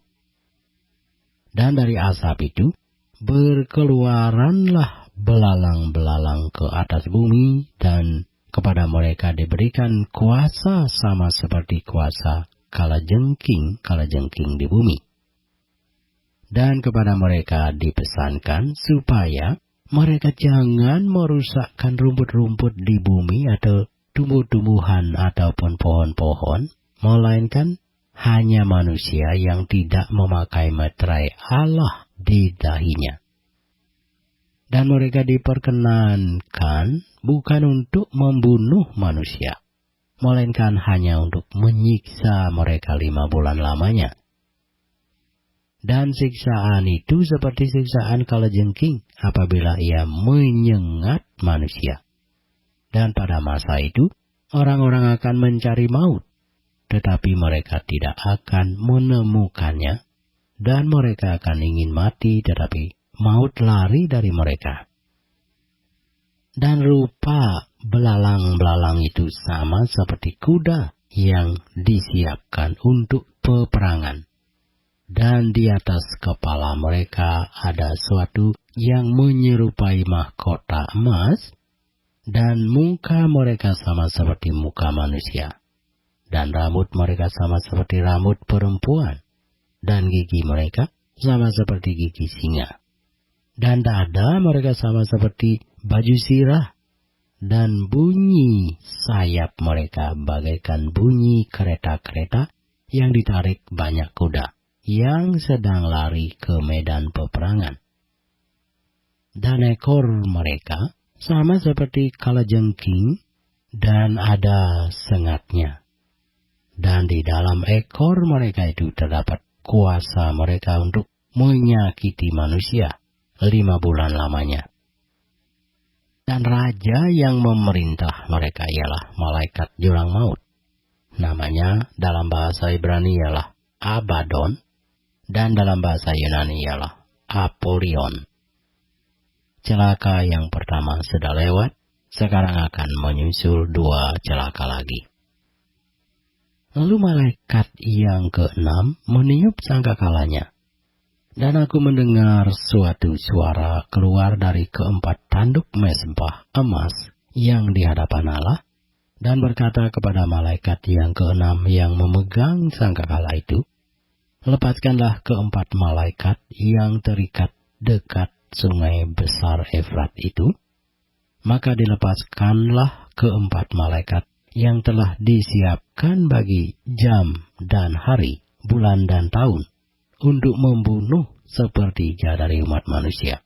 A: Dan dari asap itu berkeluaranlah belalang-belalang ke atas bumi, dan kepada mereka diberikan kuasa sama seperti kuasa kalajengking di bumi. Dan kepada mereka dipesankan supaya mereka jangan merusakkan rumput-rumput di bumi atau tumbuh-tumbuhan ataupun pohon-pohon, melainkan hanya manusia yang tidak memakai meterai Allah di dahinya. Dan mereka diperkenankan bukan untuk membunuh manusia, melainkan hanya untuk menyiksa mereka 5 bulan lamanya. Dan siksaan itu seperti siksaan kalajengking apabila ia menyengat manusia. Dan pada masa itu, orang-orang akan mencari maut, tetapi mereka tidak akan menemukannya, dan mereka akan ingin mati, tetapi maut lari dari mereka. Dan rupa belalang-belalang itu sama seperti kuda yang disiapkan untuk peperangan. Dan di atas kepala mereka ada suatu yang menyerupai mahkota emas, dan muka mereka sama seperti muka manusia, dan rambut mereka sama seperti rambut perempuan, dan gigi mereka sama seperti gigi singa, dan dada mereka sama seperti baju sirah, dan bunyi sayap mereka bagaikan bunyi kereta-kereta yang ditarik banyak kuda yang sedang lari ke medan peperangan. Dan ekor mereka sama seperti kalajengking, dan ada sengatnya. Dan di dalam ekor mereka itu terdapat kuasa mereka untuk menyakiti manusia 5 bulan lamanya. Dan raja yang memerintah mereka ialah malaikat jurang maut. Namanya dalam bahasa Ibrani ialah Abaddon, dan dalam bahasa Yunani ialah Apollyon. Celaka yang pertama sudah lewat, sekarang akan menyusul 2 celaka lagi. Lalu malaikat yang ke-6 meniup sangkakalanya, dan aku mendengar suatu suara keluar dari keempat tanduk mezbah emas yang di hadapan Allah, dan berkata kepada malaikat yang ke-6 yang memegang sangkakala itu, "Lepaskanlah keempat malaikat yang terikat dekat sungai besar Efrat itu." Maka dilepaskanlah keempat malaikat yang telah disiapkan bagi jam dan hari, bulan dan tahun, untuk membunuh sepertiga dari umat manusia.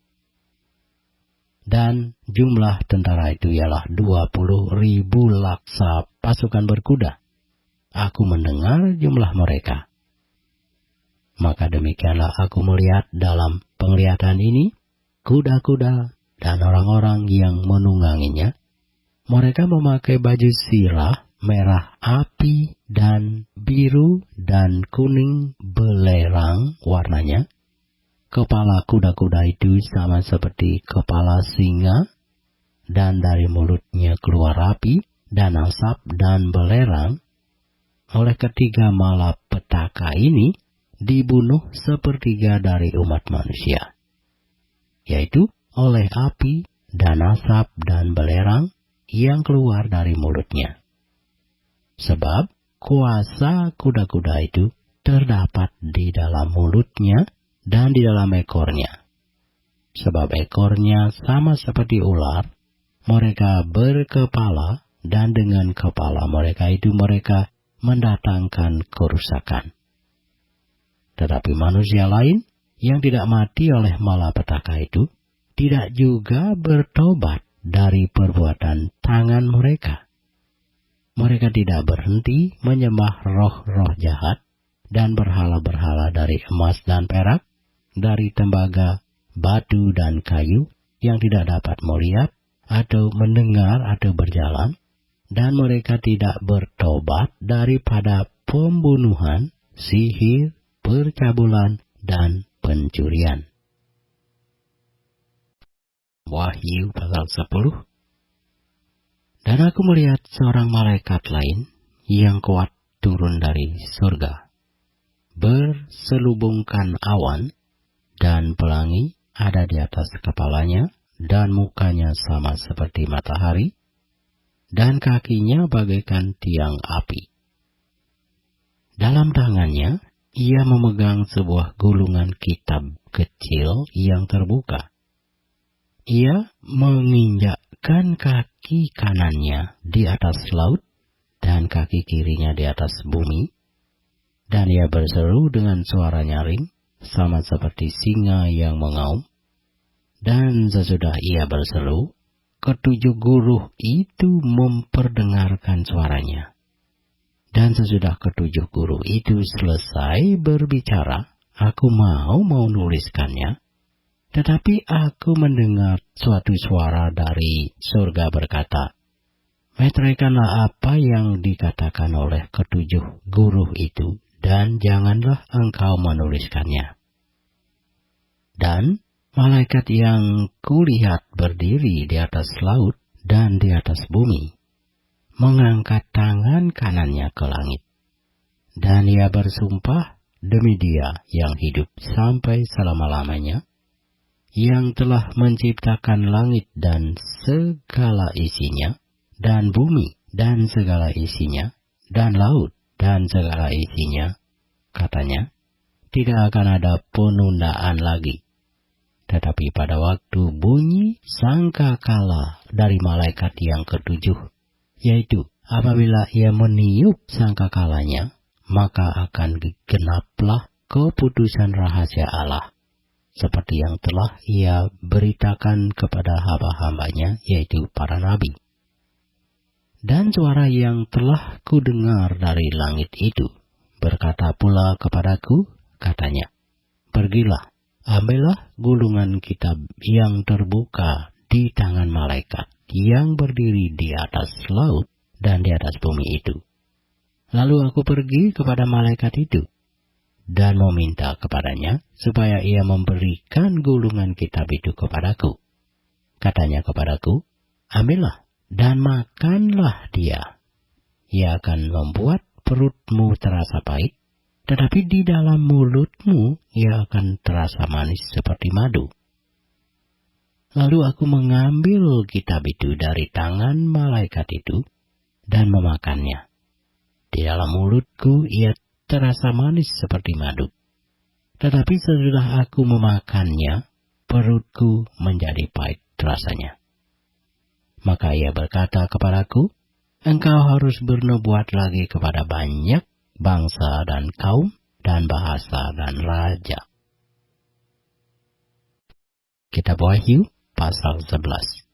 A: Dan jumlah tentara itu ialah 20.000 laksa pasukan berkuda. Aku mendengar jumlah mereka. Maka demikianlah aku melihat dalam penglihatan ini kuda-kuda dan orang-orang yang menungganginya, mereka memakai baju sirah, merah api, dan biru dan kuning belerang warnanya. Kepala kuda-kuda itu sama seperti kepala singa, dan dari mulutnya keluar api dan asap dan belerang. Oleh ketiga malapetaka ini dibunuh sepertiga dari umat manusia, yaitu oleh api dan asap dan belerang yang keluar dari mulutnya. Sebab kuasa kuda-kuda itu terdapat di dalam mulutnya dan di dalam ekornya. Sebab ekornya sama seperti ular, mereka berkepala, dan dengan kepala mereka itu mereka mendatangkan kerusakan. Tetapi manusia lain yang tidak mati oleh malapetaka itu tidak juga bertobat dari perbuatan tangan mereka. Mereka tidak berhenti menyembah roh-roh jahat dan berhala-berhala dari emas dan perak, dari tembaga, batu dan kayu yang tidak dapat melihat atau mendengar atau berjalan, dan mereka tidak bertobat daripada pembunuhan, sihir, percabulan, dan pencurian. Wahyu pasal 10. Dan aku melihat seorang malaikat lain yang kuat turun dari surga, berselubungkan awan, dan pelangi ada di atas kepalanya, dan mukanya sama seperti matahari, dan kakinya bagaikan tiang api. Dalam tangannya, ia memegang sebuah gulungan kitab kecil yang terbuka. Ia menginjakkan kaki kanannya di atas laut, dan kaki kirinya di atas bumi, dan ia berseru dengan suara nyaring, sama seperti singa yang mengaum. Dan sesudah ia berseru, ketujuh guru itu memperdengarkan suaranya. Dan sesudah ketujuh guru itu selesai berbicara, aku mau menuliskannya. Tetapi aku mendengar suatu suara dari surga berkata, meteraikanlah apa yang dikatakan oleh ketujuh guru itu, dan janganlah engkau menuliskannya. Dan malaikat yang kulihat berdiri di atas laut dan di atas bumi, mengangkat tangan kanannya ke langit. Dan ia bersumpah demi Dia yang hidup sampai selama-lamanya, yang telah menciptakan langit dan segala isinya, dan bumi dan segala isinya, dan laut dan segala isinya. Katanya, tidak akan ada penundaan lagi. Tetapi pada waktu bunyi sangkakala dari malaikat yang ketujuh, yaitu apabila ia meniup sangkakalanya, maka akan genaplah keputusan rahasia Allah, seperti yang telah ia beritakan kepada hamba-hambanya, yaitu para nabi. Dan suara yang telah kudengar dari langit itu berkata pula kepadaku, katanya, pergilah, ambillah gulungan kitab yang terbuka di tangan malaikat yang berdiri di atas laut dan di atas bumi itu. Lalu aku pergi kepada malaikat itu dan meminta kepadanya supaya ia memberikan gulungan kitab itu kepadaku. Katanya kepadaku, ambillah dan makanlah dia. Ia akan membuat perutmu terasa pahit, tetapi di dalam mulutmu ia akan terasa manis seperti madu. Lalu aku mengambil kitab itu dari tangan malaikat itu dan memakannya. Di dalam mulutku ia terasa manis seperti madu. Tetapi sesudah aku memakannya, perutku menjadi pahit rasanya. Maka ia berkata kepadaku, engkau harus bernubuat lagi kepada banyak bangsa dan kaum dan bahasa dan raja. Kitab Wahyu pasal 11.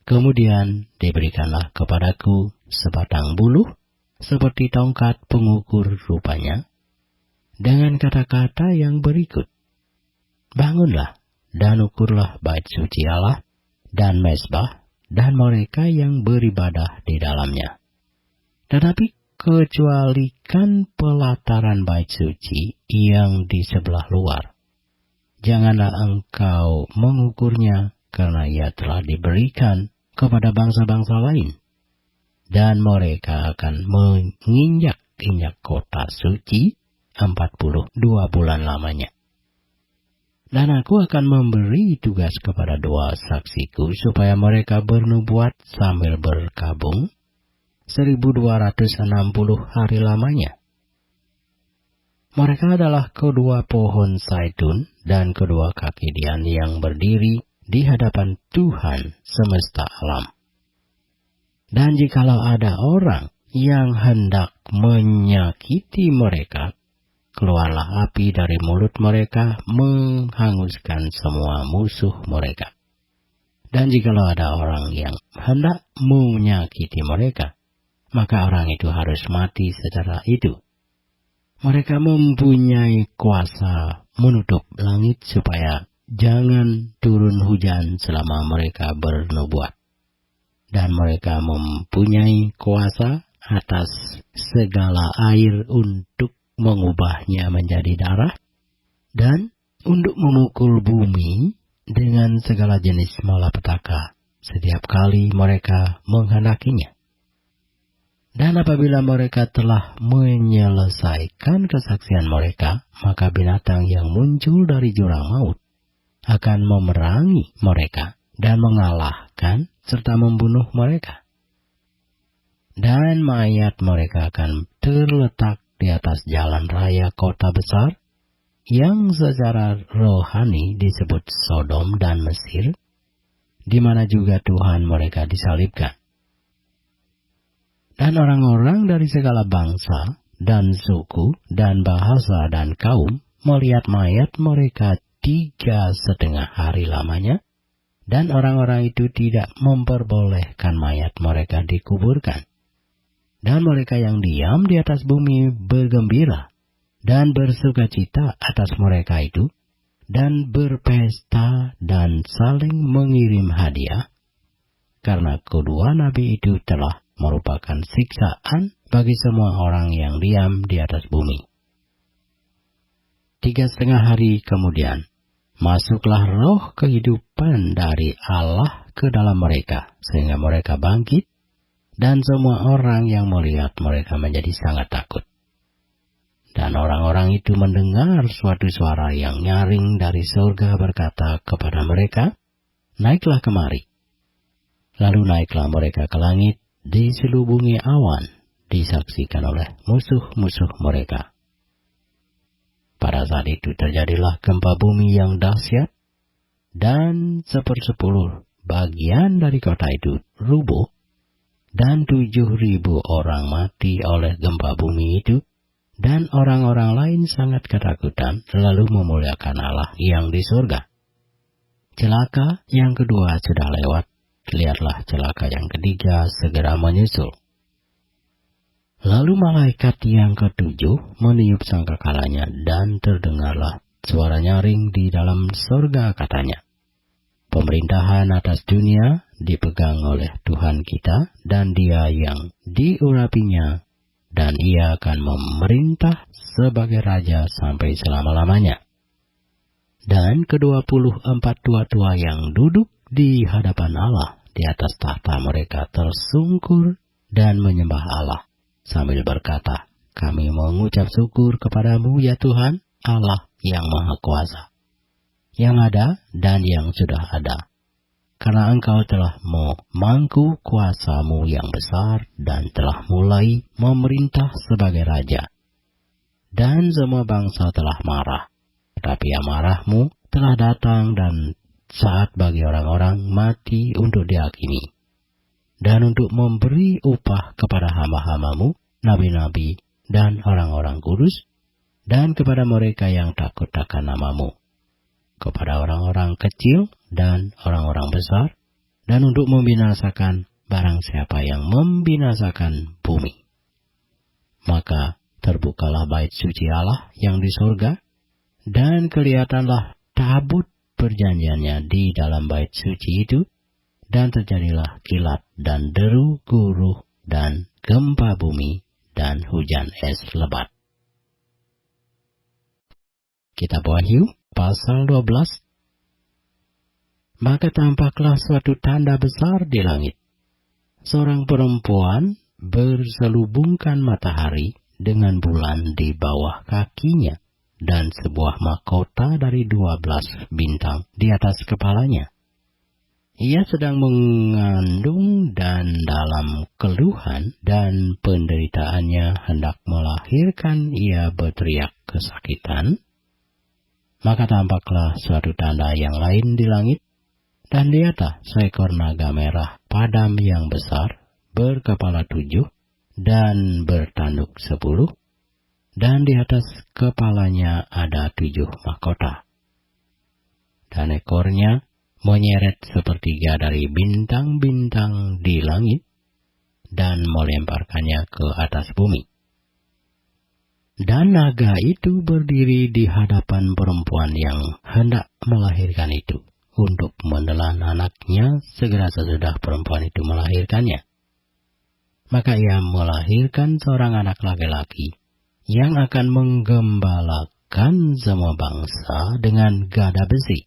A: Kemudian diberikanlah kepadaku sebatang buluh, seperti tongkat pengukur rupanya, dengan kata-kata yang berikut, bangunlah dan ukurlah bait suci Allah, dan mezbah, dan mereka yang beribadah di dalamnya. Tetapi kecualikan pelataran bait suci yang di sebelah luar. Janganlah engkau mengukurnya, karena ia telah diberikan kepada bangsa-bangsa lain. Dan mereka akan menginjak-injak kota suci 42 bulan lamanya. Dan aku akan memberi tugas kepada 2 saksiku supaya mereka bernubuat sambil berkabung 1260 hari lamanya. Mereka adalah kedua pohon zaitun dan kedua kaki dian yang berdiri di hadapan Tuhan semesta alam. Dan jikalau ada orang yang hendak menyakiti mereka, keluarlah api dari mulut mereka menghanguskan semua musuh mereka. Dan jikalau ada orang yang hendak menyakiti mereka, maka orang itu harus mati secara itu. Mereka mempunyai kuasa menutup langit supaya jangan turun hujan selama mereka bernubuat. Dan mereka mempunyai kuasa atas segala air untuk mengubahnya menjadi darah, dan untuk memukul bumi dengan segala jenis malapetaka setiap kali mereka menghendakinya. Dan apabila mereka telah menyelesaikan kesaksian mereka, maka binatang yang muncul dari jurang maut akan memerangi mereka dan mengalahkan serta membunuh mereka. Dan mayat mereka akan terletak di atas jalan raya kota besar, yang secara rohani disebut Sodom dan Mesir, di mana juga Tuhan mereka disalibkan. Dan orang-orang dari segala bangsa dan suku dan bahasa dan kaum melihat mayat mereka 3,5 hari lamanya, dan orang-orang itu tidak memperbolehkan mayat mereka dikuburkan. Dan mereka yang diam di atas bumi bergembira dan bersukacita atas mereka itu, dan berpesta dan saling mengirim hadiah, karena kedua nabi itu telah merupakan siksaan bagi semua orang yang diam di atas bumi. 3,5 hari kemudian, masuklah roh kehidupan dari Allah ke dalam mereka, sehingga mereka bangkit, dan semua orang yang melihat mereka menjadi sangat takut. Dan orang-orang itu mendengar suatu suara yang nyaring dari surga berkata kepada mereka, "Naiklah kemari." Lalu naiklah mereka ke langit, diselubungi awan, disaksikan oleh musuh-musuh mereka. Pada saat itu terjadilah gempa bumi yang dahsyat, dan 1/10 bagian dari kota itu rubuh, dan 7.000 orang mati oleh gempa bumi itu, dan orang-orang lain sangat ketakutan, lalu memuliakan Allah yang di surga. Celaka yang kedua sudah lewat, lihatlah celaka yang ketiga segera menyusul. Lalu malaikat yang ke-7 meniup sangkakalanya, dan terdengarlah suara nyaring di dalam surga, katanya, "Pemerintahan atas dunia dipegang oleh Tuhan kita, dan Dia yang diurapinya, dan Ia akan memerintah sebagai Raja sampai selama-lamanya." Dan ke-24 tua-tua yang duduk di hadapan Allah di atas tahta mereka tersungkur dan menyembah Allah, sambil berkata, "Kami mengucap syukur kepadamu ya Tuhan, Allah yang Maha Kuasa, yang ada dan yang sudah ada, karena Engkau telah memangku kuasamu yang besar dan telah mulai memerintah sebagai Raja. Dan semua bangsa telah marah, tetapi amarahmu telah datang dan saat bagi orang-orang mati untuk dihakimi, dan untuk memberi upah kepada hamba-hambamu, nabi-nabi dan orang-orang kudus, dan kepada mereka yang takut akan namamu, kepada orang-orang kecil dan orang-orang besar, dan untuk membinasakan barang siapa yang membinasakan bumi." Maka terbukalah bait suci Allah yang di surga, dan kelihatanlah tabut perjanjiannya di dalam bait suci itu, dan terjadilah kilat dan deru guruh dan gempa bumi dan hujan es lebat. Kitab Wahyu pasal 12. Maka tampaklah suatu tanda besar di langit. Seorang perempuan berselubungkan matahari dengan bulan di bawah kakinya, dan sebuah mahkota dari 12 bintang di atas kepalanya. Ia sedang mengandung dan dalam keluhan dan penderitaannya hendak melahirkan, ia berteriak kesakitan. Maka tampaklah suatu tanda yang lain di langit, dan di atas seekor naga merah padam yang besar, berkepala 7 dan bertanduk 10, dan di atas kepalanya ada 7 mahkota. Dan ekornya menyeret sepertiga dari bintang-bintang di langit, dan melemparkannya ke atas bumi. Dan naga itu berdiri di hadapan perempuan yang hendak melahirkan itu, untuk menelan anaknya segera sesudah perempuan itu melahirkannya. Maka ia melahirkan seorang anak laki-laki, yang akan menggembalakan semua bangsa dengan gada besi.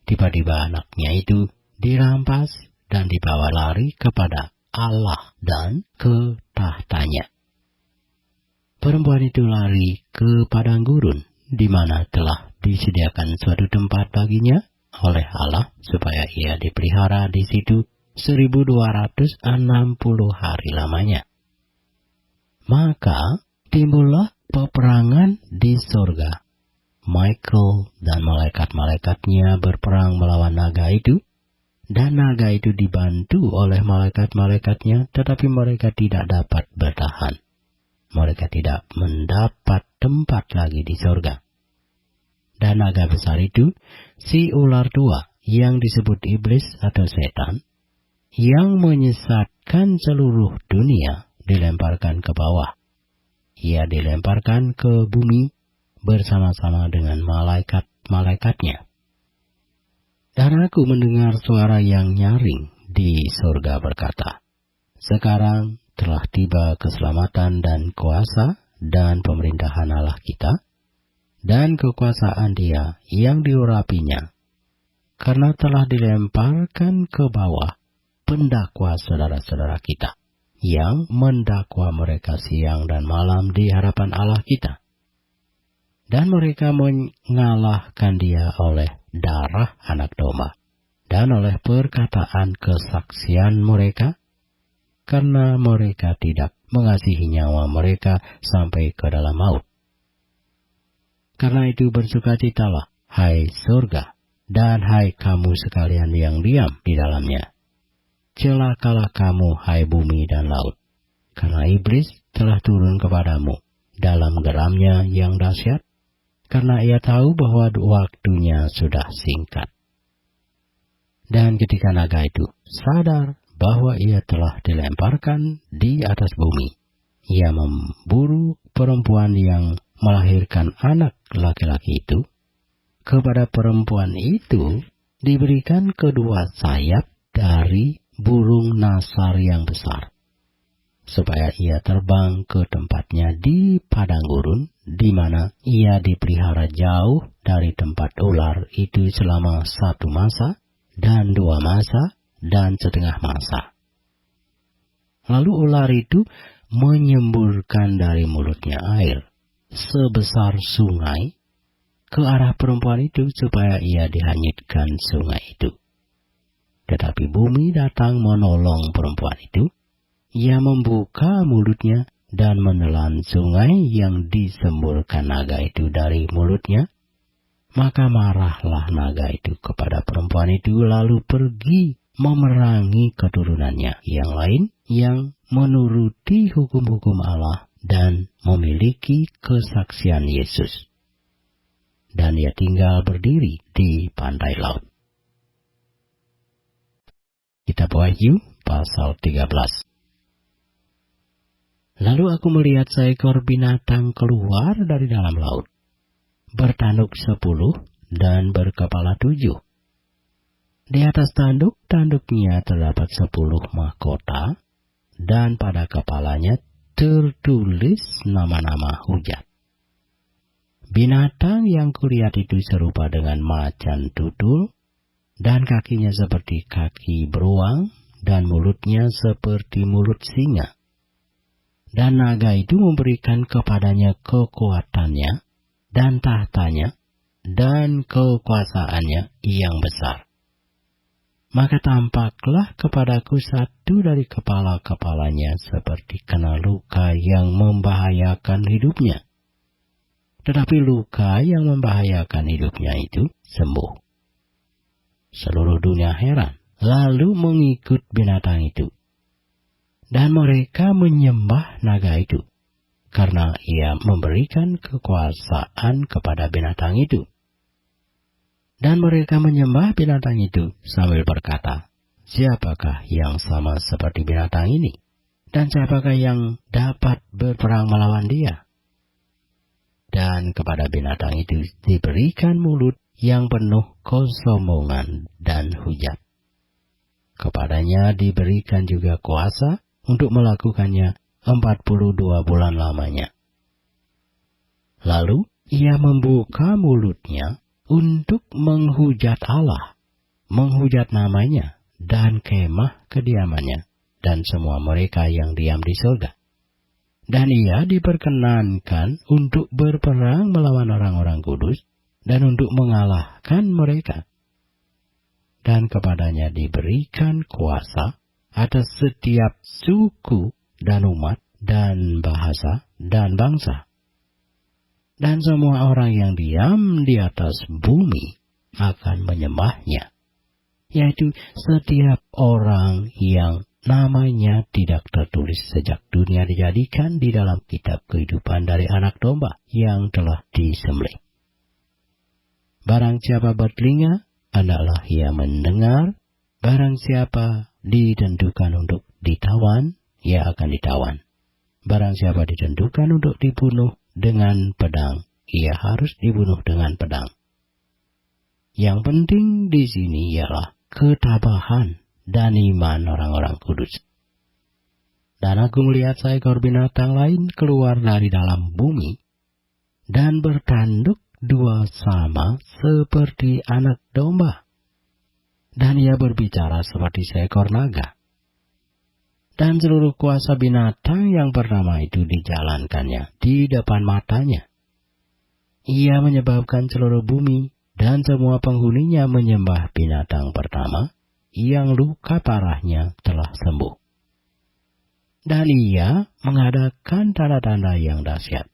A: Tiba-tiba anaknya itu dirampas dan dibawa lari kepada Allah dan ke tahtanya. Perempuan itu lari ke padang gurun, di mana telah disediakan suatu tempat baginya oleh Allah, supaya ia dipelihara di situ 1260 hari lamanya. Maka timbullah peperangan di sorga. Michael dan malaikat-malaikatnya berperang melawan naga itu, dan naga itu dibantu oleh malaikat-malaikatnya, tetapi mereka tidak dapat bertahan. Mereka tidak mendapat tempat lagi di sorga. Dan naga besar itu, si ular tua, yang disebut iblis atau setan, yang menyesatkan seluruh dunia, dilemparkan ke bawah. Ia dilemparkan ke bumi bersama-sama dengan malaikat-malaikatnya. Dan aku mendengar suara yang nyaring di surga berkata, "Sekarang telah tiba keselamatan dan kuasa dan pemerintahan Allah kita, dan kekuasaan Dia yang diurapinya, karena telah dilemparkan ke bawah pendakwa saudara-saudara kita, yang mendakwa mereka siang dan malam di hadapan Allah kita. Dan mereka mengalahkan Dia oleh darah anak domba, dan oleh perkataan kesaksian mereka, karena mereka tidak mengasihi nyawa mereka sampai ke dalam maut. Karena itu bersukacitalah, hai surga, dan hai kamu sekalian yang diam di dalamnya. Celakalah kamu, hai bumi dan laut, karena iblis telah turun kepadamu dalam geramnya yang dahsyat, karena ia tahu bahwa waktunya sudah singkat." Dan ketika naga itu sadar bahwa ia telah dilemparkan di atas bumi, ia memburu perempuan yang melahirkan anak laki-laki itu. Kepada perempuan itu diberikan kedua sayap dari burung nasar yang besar, supaya ia terbang ke tempatnya di padang gurun, di mana ia dipelihara jauh dari tempat ular itu selama 1 masa, dan 2 masa, dan setengah masa. Lalu ular itu menyemburkan dari mulutnya air sebesar sungai ke arah perempuan itu, supaya ia dihanyutkan sungai itu. Tetapi bumi datang menolong perempuan itu. Ia membuka mulutnya dan menelan sungai yang disemburkan naga itu dari mulutnya. Maka marahlah naga itu kepada perempuan itu, lalu pergi memerangi keturunannya yang lain, yang menuruti hukum-hukum Allah dan memiliki kesaksian Yesus. Dan ia tinggal berdiri di pantai laut. Kitab Wahyu pasal 13. Lalu aku melihat seekor binatang keluar dari dalam laut, bertanduk 10 dan berkepala 7. Di atas tanduk-tanduknya terdapat 10 mahkota, dan pada kepalanya tertulis nama-nama hujat. Binatang yang kulihat itu serupa dengan macan tutul, dan kakinya seperti kaki beruang, dan mulutnya seperti mulut singa. Dan naga itu memberikan kepadanya kekuatannya, dan tahtanya, dan kekuasaannya yang besar. Maka tampaklah kepadaku satu dari kepala-kepalanya seperti kena luka yang membahayakan hidupnya. Tetapi luka yang membahayakan hidupnya itu sembuh. Seluruh dunia heran, lalu mengikut binatang itu. Dan mereka menyembah naga itu, karena ia memberikan kekuasaan kepada binatang itu. Dan mereka menyembah binatang itu sambil berkata, siapakah yang sama seperti binatang ini? Dan siapakah yang dapat berperang melawan dia? Dan kepada binatang itu diberikan mulut yang penuh kesombongan dan hujat. Kepadanya diberikan juga kuasa untuk melakukannya 42 bulan lamanya. Lalu ia membuka mulutnya untuk menghujat Allah, menghujat namanya, dan kemah kediamannya, dan semua mereka yang diam di surga. Dan ia diperkenankan untuk berperang melawan orang-orang kudus, dan untuk mengalahkan mereka. Dan kepadanya diberikan kuasa atas setiap suku, dan umat, dan bahasa, dan bangsa. Dan semua orang yang diam di atas bumi akan menyembahnya, yaitu setiap orang yang namanya tidak tertulis sejak dunia dijadikan di dalam kitab kehidupan dari anak domba yang telah disembelih. Barang siapa bertelinga, hendaklah ia mendengar. Barang siapa ditentukan untuk ditawan, ia akan ditawan. Barang siapa ditentukan untuk dibunuh dengan pedang, ia harus dibunuh dengan pedang. Yang penting di sini ialah ketabahan dan iman orang-orang kudus. Dan aku melihat seekor binatang lain keluar dari dalam bumi, dan bertanduk dua sama seperti anak domba. Dan ia berbicara seperti seekor naga. Dan seluruh kuasa binatang yang bernama itu dijalankannya di depan matanya. Ia menyebabkan seluruh bumi dan semua penghuninya menyembah binatang pertama yang luka parahnya telah sembuh. Dan ia mengadakan tanda-tanda yang dahsyat.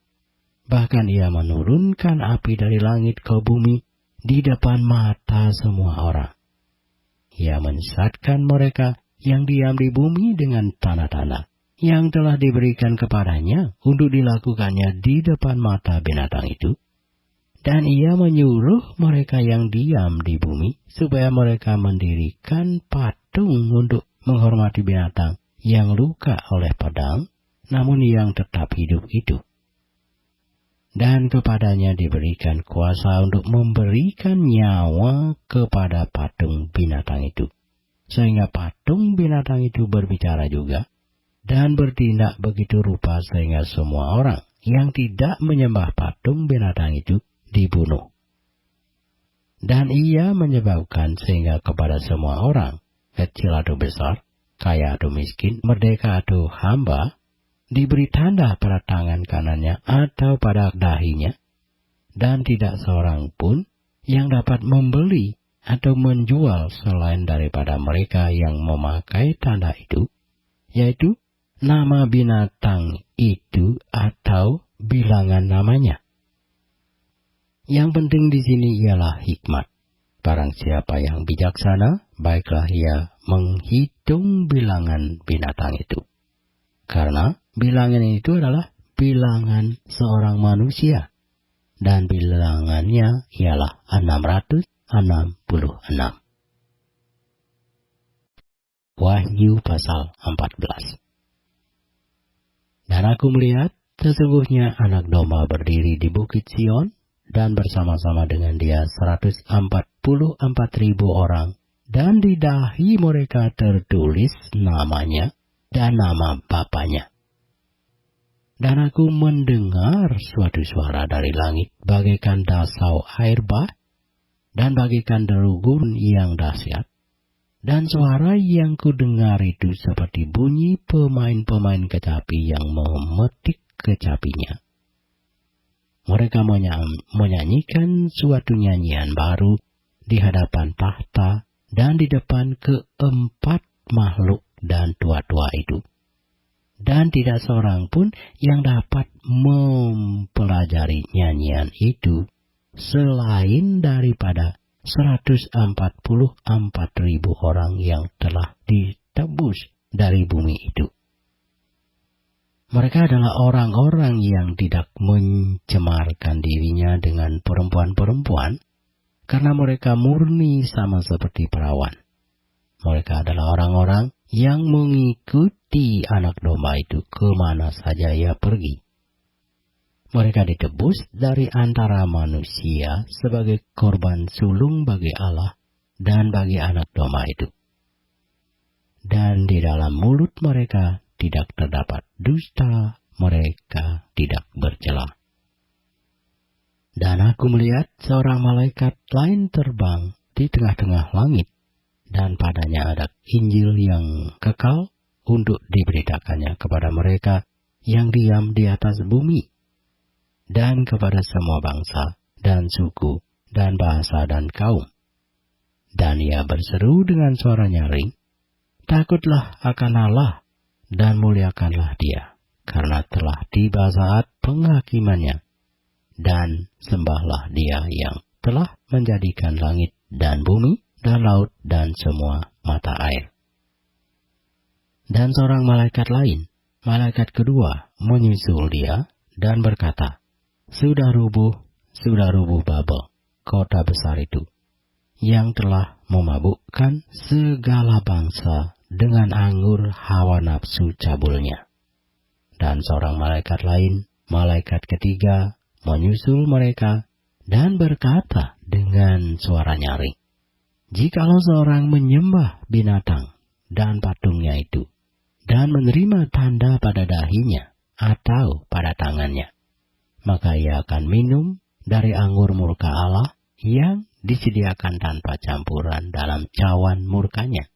A: Bahkan ia menurunkan api dari langit ke bumi di depan mata semua orang. Ia menyesatkan mereka yang diam di bumi dengan tanda-tanda yang telah diberikan kepadanya untuk dilakukannya di depan mata binatang itu. Dan ia menyuruh mereka yang diam di bumi supaya mereka mendirikan patung untuk menghormati binatang yang luka oleh pedang, namun yang tetap hidup itu. Dan kepadanya diberikan kuasa untuk memberikan nyawa kepada patung binatang itu. Sehingga patung binatang itu berbicara juga, dan bertindak begitu rupa sehingga semua orang yang tidak menyembah patung binatang itu dibunuh. Dan ia menyebabkan sehingga kepada semua orang, kecil atau besar, kaya atau miskin, merdeka atau hamba, diberi tanda pada tangan kanannya atau pada dahinya, dan tidak seorang pun yang dapat membeli atau menjual selain daripada mereka yang memakai tanda itu, yaitu nama binatang itu atau bilangan namanya. Yang penting di sini ialah hikmat. Barang siapa yang bijaksana, baiklah ia menghitung bilangan binatang itu. Karena bilangan itu adalah bilangan seorang manusia, dan bilangannya ialah 666. Wahyu pasal 14. Dan aku melihat sesungguhnya anak domba berdiri di bukit Sion, dan bersama-sama dengan dia 144.000 orang dan di dahi mereka tertulis namanya dan nama bapanya. Dan aku mendengar suatu suara dari langit bagaikan dasau air bah, dan bagaikan deru gurun yang dahsyat. Dan suara yang kudengar itu seperti bunyi pemain-pemain kecapi yang memetik kecapinya. Mereka menyanyikan suatu nyanyian baru di hadapan tahta dan di depan keempat makhluk dan tua-tua itu. Dan tidak seorang pun yang dapat mempelajari nyanyian itu selain daripada 144.000 orang yang telah ditebus dari bumi itu. Mereka adalah orang-orang yang tidak mencemarkan dirinya dengan perempuan-perempuan, karena mereka murni sama seperti perawan. Mereka adalah orang-orang yang mengikuti anak domba itu kemana saja ia pergi. Mereka ditebus dari antara manusia sebagai korban sulung bagi Allah dan bagi anak domba itu. Dan di dalam mulut mereka tidak terdapat dusta, mereka tidak bercela. Dan aku melihat seorang malaikat lain terbang di tengah-tengah langit, dan padanya ada Injil yang kekal untuk diberitakannya kepada mereka yang diam di atas bumi, dan kepada semua bangsa, dan suku, dan bahasa, dan kaum. Dan ia berseru dengan suara nyaring, "Takutlah akan Allah, dan muliakanlah Dia, karena telah tiba saat penghakimannya, dan sembahlah Dia yang telah menjadikan langit dan bumi, dan laut, dan semua mata air." Dan seorang malaikat lain, malaikat kedua, menyusul dia, dan berkata, sudah rubuh Babel, kota besar itu, yang telah memabukkan segala bangsa dengan anggur hawa nafsu cabulnya." Dan seorang malaikat lain, malaikat ketiga, menyusul mereka, dan berkata dengan suara nyaring, "Jikalau seorang menyembah binatang dan patungnya itu, dan menerima tanda pada dahinya atau pada tangannya, maka ia akan minum dari anggur murka Allah yang disediakan tanpa campuran dalam cawan murkanya.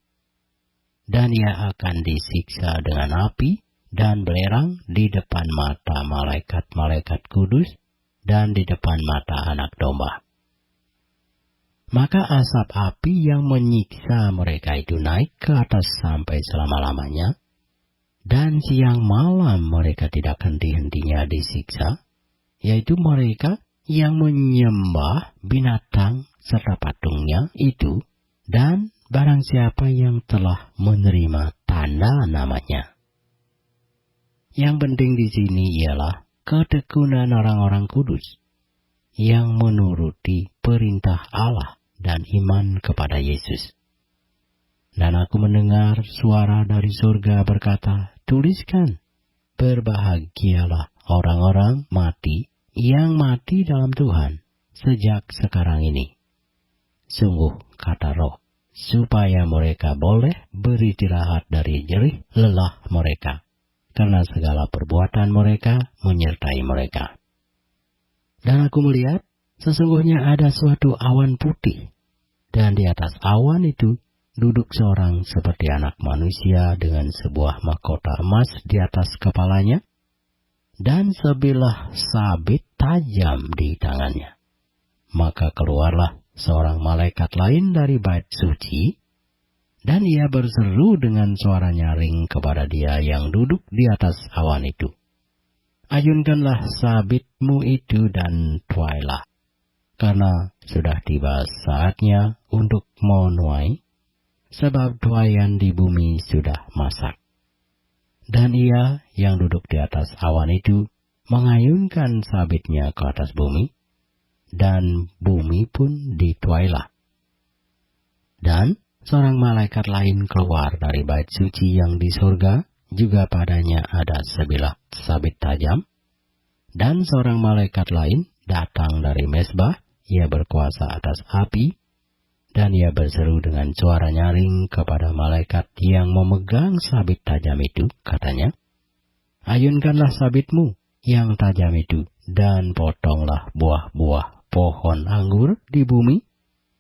A: Dan ia akan disiksa dengan api dan belerang di depan mata malaikat-malaikat kudus dan di depan mata anak domba. Maka asap api yang menyiksa mereka itu naik ke atas sampai selama-lamanya, dan siang malam mereka tidak henti-hentinya disiksa, yaitu mereka yang menyembah binatang serta patungnya itu, dan barang siapa yang telah menerima tanda namanya. Yang penting di sini ialah ketekunan orang-orang kudus yang menuruti perintah Allah dan iman kepada Yesus. Dan aku mendengar suara dari surga berkata, "Tuliskan, berbahagialah orang-orang mati yang mati dalam Tuhan sejak sekarang ini. Sungguh, kata Roh, supaya mereka boleh beristirahat dari jerih lelah mereka, karena segala perbuatan mereka menyertai mereka." Dan aku melihat, sesungguhnya ada suatu awan putih, dan di atas awan itu duduk seorang seperti anak manusia dengan sebuah mahkota emas di atas kepalanya, dan sebilah sabit tajam di tangannya. Maka keluarlah seorang malaikat lain dari bait suci, dan ia berseru dengan suara nyaring kepada dia yang duduk di atas awan itu, "Ayunkanlah sabitmu itu dan tuailah, karena sudah tiba saatnya untuk menuai, sebab tuaian di bumi sudah masak." Dan ia yang duduk di atas awan itu mengayunkan sabitnya ke atas bumi, dan bumi pun dituailah. Dan seorang malaikat lain keluar dari bait suci yang di surga, juga padanya ada sebilah sabit tajam. Dan seorang malaikat lain datang dari mezbah, ia berkuasa atas api, Dan ia berseru dengan suara nyaring kepada malaikat yang memegang sabit tajam itu, katanya, "Ayunkanlah sabitmu yang tajam itu, dan potonglah buah-buah pohon anggur di bumi,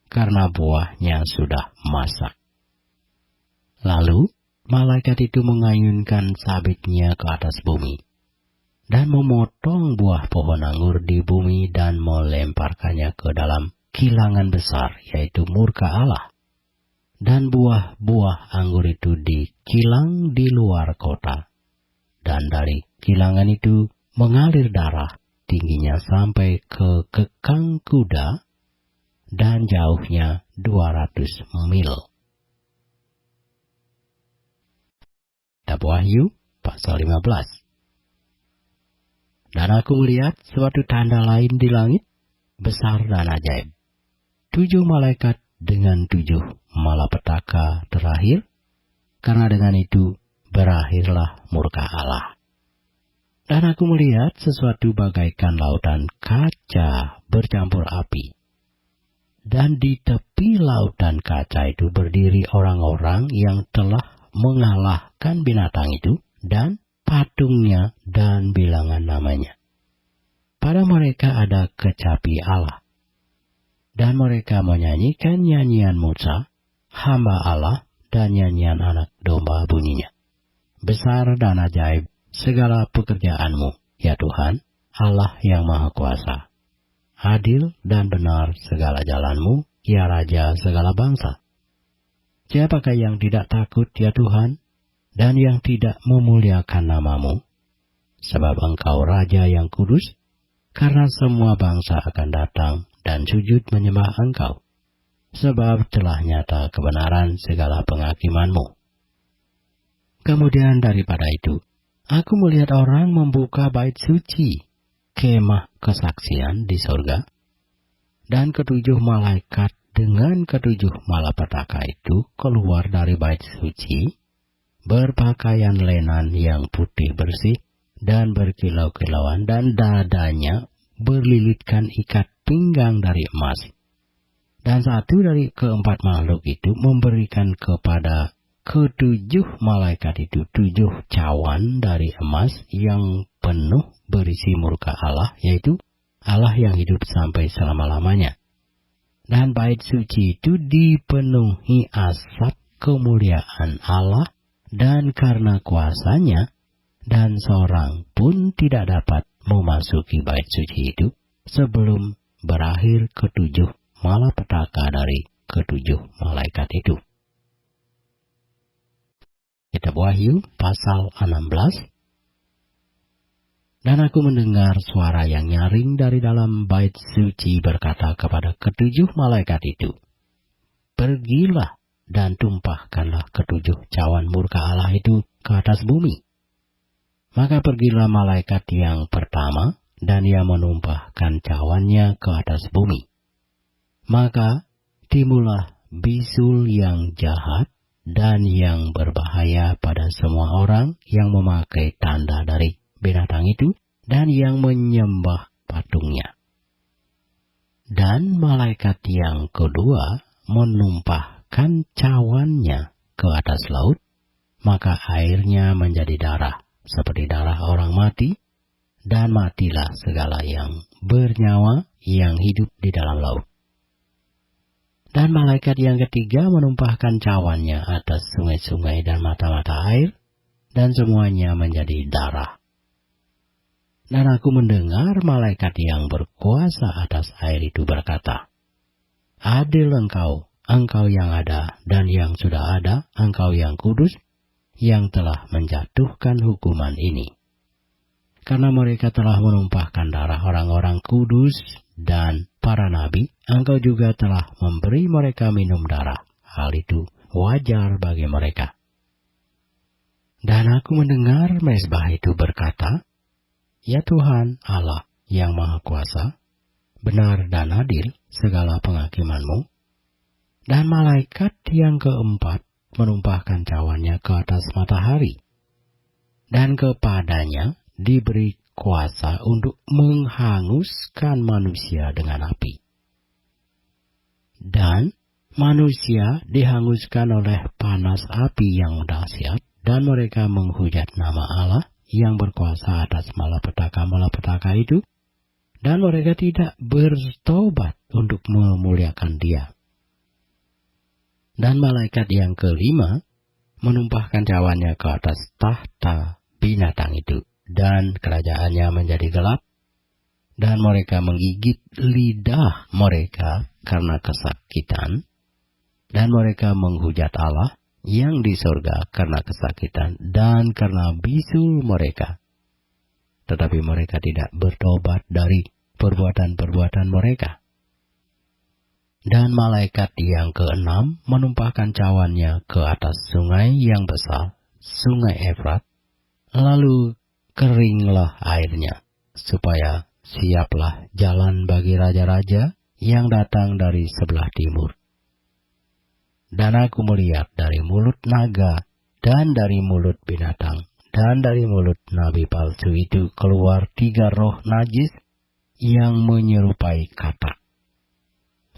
A: karena buahnya sudah masak." Lalu malaikat itu mengayunkan sabitnya ke atas bumi, dan memotong buah pohon anggur di bumi dan melemparkannya ke dalam kilangan besar, yaitu murka Allah. Dan buah-buah anggur itu dikilang di luar kota. Dan dari kilangan itu mengalir darah, tingginya sampai ke kekang kuda, dan jauhnya 200 mil. Kitab Wahyu, pasal 15. Dan aku melihat suatu tanda lain di langit, besar dan ajaib. 7 malaikat dengan 7 malapetaka terakhir, karena dengan itu berakhirlah murka Allah. Dan aku melihat sesuatu bagaikan lautan kaca bercampur api. Dan di tepi lautan kaca itu berdiri orang-orang yang telah mengalahkan binatang itu dan patungnya dan bilangan namanya. Pada mereka ada kecapi Allah. Dan mereka menyanyikan nyanyian Musa, hamba Allah, dan nyanyian anak domba bunyinya. Besar dan ajaib segala pekerjaanmu, ya Tuhan, Allah yang Maha Kuasa. Adil dan benar segala jalanmu, ya Raja segala bangsa. Siapakah yang tidak takut, ya Tuhan, dan yang tidak memuliakan namamu? Sebab Engkau Raja yang kudus, karena semua bangsa akan datang dan sujud menyembah Engkau, sebab telah nyata kebenaran segala penghakimanmu. Kemudian daripada itu, aku melihat orang membuka bait suci, kemah kesaksian di sorga, dan 7 malaikat dengan 7 malapetaka itu keluar dari bait suci, berpakaian lenan yang putih bersih dan berkilau-kilauan, dan dadanya berlilitkan ikat pinggang dari emas. Dan satu dari keempat makhluk itu memberikan kepada 7 malaikat itu 7 cawan dari emas yang penuh berisi murka Allah, yaitu Allah yang hidup sampai selama-lamanya. Dan bait suci itu dipenuhi asap kemuliaan Allah dan karena kuasanya, dan seorang pun tidak dapat memasuki bait suci itu sebelum berakhir 7 malapetaka dari 7 malaikat itu. Kitab Wahyu pasal 16. Dan aku mendengar suara yang nyaring dari dalam bait suci berkata kepada 7 malaikat itu, "Pergilah dan tumpahkanlah 7 cawan murka Allah itu ke atas bumi." Maka pergilah malaikat yang pertama, dan ia menumpahkan cawannya ke atas bumi. Maka timbullah bisul yang jahat dan yang berbahaya pada semua orang yang memakai tanda dari binatang itu dan yang menyembah patungnya. Dan malaikat yang kedua menumpahkan cawannya ke atas laut, maka airnya menjadi darah, seperti darah orang mati, dan matilah segala yang bernyawa yang hidup di dalam laut. Dan malaikat yang ketiga menumpahkan cawannya atas sungai-sungai dan mata-mata air, dan semuanya menjadi darah. Dan aku mendengar malaikat yang berkuasa atas air itu berkata, "Adil Engkau, Engkau yang ada dan yang sudah ada, Engkau yang kudus, yang telah menjatuhkan hukuman ini. Karena mereka telah menumpahkan darah orang-orang kudus dan para nabi, Engkau juga telah memberi mereka minum darah. Hal itu wajar bagi mereka." Dan aku mendengar mezbah itu berkata, "Ya Tuhan Allah yang Maha Kuasa, benar dan adil segala penghakiman-Mu." Dan malaikat yang keempat menumpahkan cawannya ke atas matahari, dan kepadanya diberi kuasa untuk menghanguskan manusia dengan api. Dan Manusia dihanguskan oleh panas api yang dahsyat, dan mereka menghujat nama Allah yang berkuasa atas malapetaka-malapetaka itu, dan mereka tidak bertobat untuk memuliakan Dia. Dan malaikat yang kelima menumpahkan cawannya ke atas tahta binatang itu, dan kerajaannya menjadi gelap, dan mereka menggigit lidah mereka karena kesakitan, dan mereka menghujat Allah yang di surga karena kesakitan dan karena bisul mereka. Tetapi mereka tidak bertobat dari perbuatan-perbuatan mereka. Dan malaikat yang keenam menumpahkan cawannya ke atas sungai yang besar, sungai Efrat, lalu keringlah airnya, supaya siaplah jalan bagi raja-raja yang datang dari sebelah timur. Dan aku melihat dari mulut naga, dan dari mulut binatang, dan dari mulut nabi palsu itu keluar 3 roh najis yang menyerupai katak.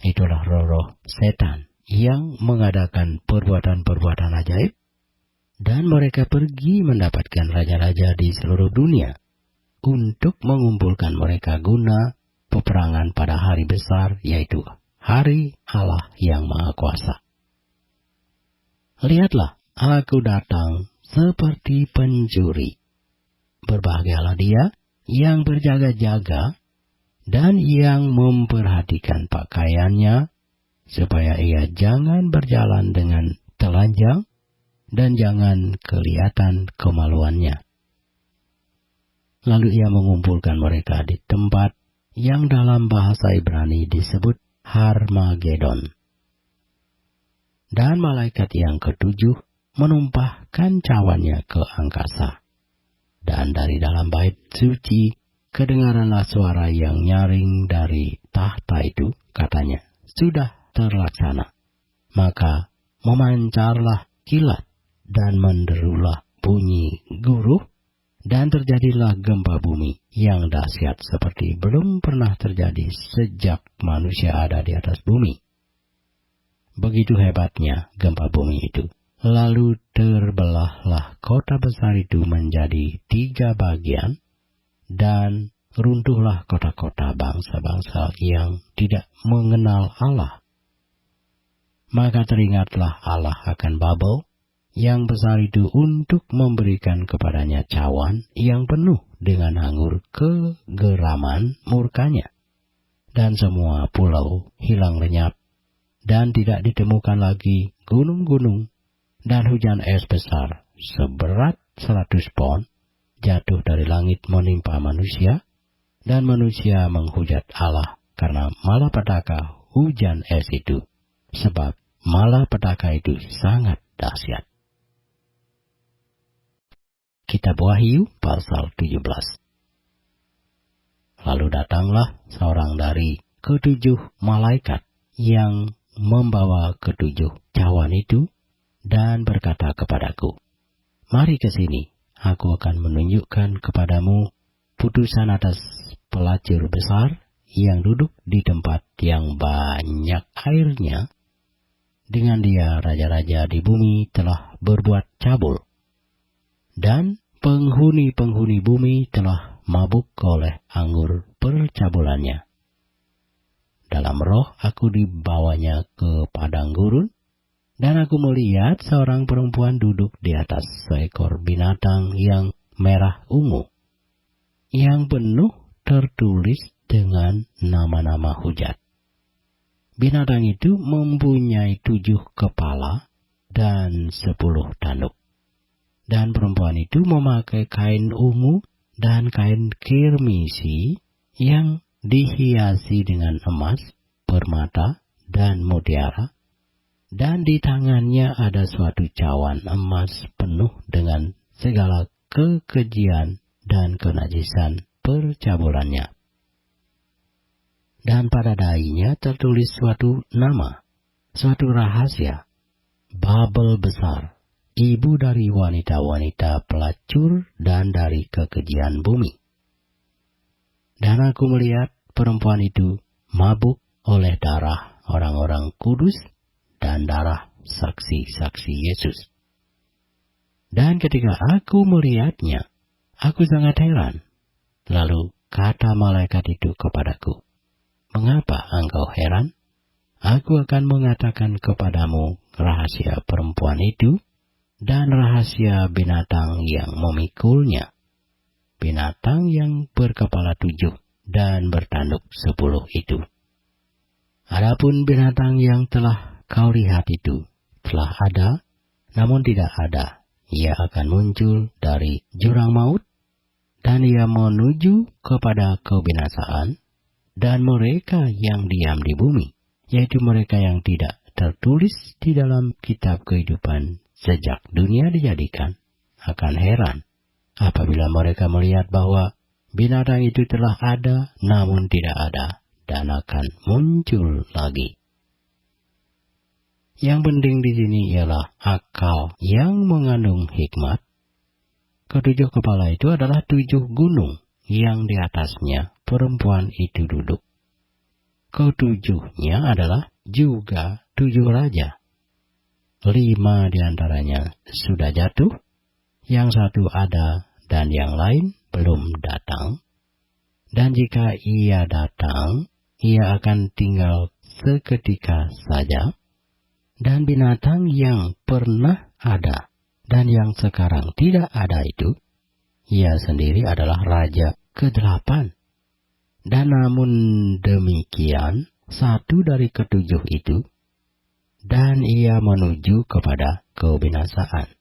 A: Itulah roh-roh setan yang mengadakan perbuatan-perbuatan ajaib, dan mereka pergi mendapatkan raja-raja di seluruh dunia untuk mengumpulkan mereka guna peperangan pada hari besar, yaitu hari Allah yang Maha Kuasa. Lihatlah, aku datang seperti pencuri. Berbahagialah dia yang berjaga-jaga dan yang memperhatikan pakaiannya, supaya ia jangan berjalan dengan telanjang dan jangan kelihatan kemaluannya. Lalu ia mengumpulkan mereka di tempat yang dalam bahasa Ibrani disebut Harmagedon. Dan malaikat yang ketujuh menumpahkan cawannya ke angkasa. Dan dari dalam bait suci kedengaranlah suara yang nyaring dari tahta itu, katanya, sudah terlaksana. Maka memancarlah kilat dan menderulah bunyi guruh, dan terjadilah gempa bumi yang dahsyat seperti belum pernah terjadi sejak manusia ada di atas bumi. Begitu hebatnya gempa bumi itu. Lalu terbelahlah kota besar itu menjadi 3 bagian, dan runtuhlah kota-kota bangsa-bangsa yang tidak mengenal Allah. Maka teringatlah Allah akan Babel yang besar itu untuk memberikan kepadanya cawan yang penuh dengan anggur kegeraman murkanya. Dan semua pulau hilang lenyap, dan tidak ditemukan lagi gunung-gunung, dan hujan es besar seberat 100 pon jatuh dari langit menimpa manusia, dan manusia menghujat Allah karena malapetaka hujan es itu, sebab malapetaka itu sangat dahsyat. Kitab Wahyu pasal 17. Lalu datanglah seorang dari ke-7 malaikat yang membawa ke-7 cawan itu, dan berkata kepadaku, mari ke sini, aku akan menunjukkan kepadamu putusan atas pelacur besar yang duduk di tempat yang banyak airnya. Dengan dia raja-raja di bumi telah berbuat cabul, dan penghuni-penghuni bumi telah mabuk oleh anggur percabulannya. Dalam roh aku dibawanya ke padang gurun, dan aku melihat seorang perempuan duduk di atas seekor binatang yang merah ungu, yang penuh tertulis dengan nama-nama hujat. Binatang itu mempunyai 7 kepala dan 10 tanduk. Dan perempuan itu memakai kain ungu dan kain kirmisi yang dihiasi dengan emas, permata, dan mutiara. Dan di tangannya ada suatu cawan emas penuh dengan segala kekejian dan kenajisan percabulannya. Dan pada dahinya tertulis suatu nama, suatu rahasia, Babel besar, ibu dari wanita-wanita pelacur dan dari kekejian bumi. Dan aku melihat perempuan itu mabuk oleh darah orang-orang kudus dan darah saksi-saksi Yesus. Dan ketika aku melihatnya, aku sangat heran. Lalu kata malaikat itu kepadaku, "Mengapa engkau heran? Aku akan mengatakan kepadamu rahasia perempuan itu dan rahasia binatang yang memikulnya. Binatang yang berkepala 7 dan bertanduk 10 itu. Adapun binatang yang telah kau lihat itu telah ada, namun tidak ada. Ia akan muncul dari jurang maut, dan ia menuju kepada kebinasaan, dan mereka yang diam di bumi, yaitu mereka yang tidak tertulis di dalam kitab kehidupan sejak dunia dijadikan, akan heran apabila mereka melihat bahwa binatang itu telah ada, namun tidak ada, dan akan muncul lagi." Yang penting di sini ialah akal yang mengandung hikmat. Ketujuh kepala itu adalah 7 gunung yang di atasnya perempuan itu duduk. Ketujuhnya adalah juga 7 raja. 5 diantaranya sudah jatuh, yang 1 ada, dan yang lain belum datang. Dan jika ia datang, ia akan tinggal seketika saja. Dan binatang yang pernah ada dan yang sekarang tidak ada itu, ia sendiri adalah raja ke-8. Dan namun demikian, 1 dari ke-7 itu, dan ia menuju kepada kebinasaan.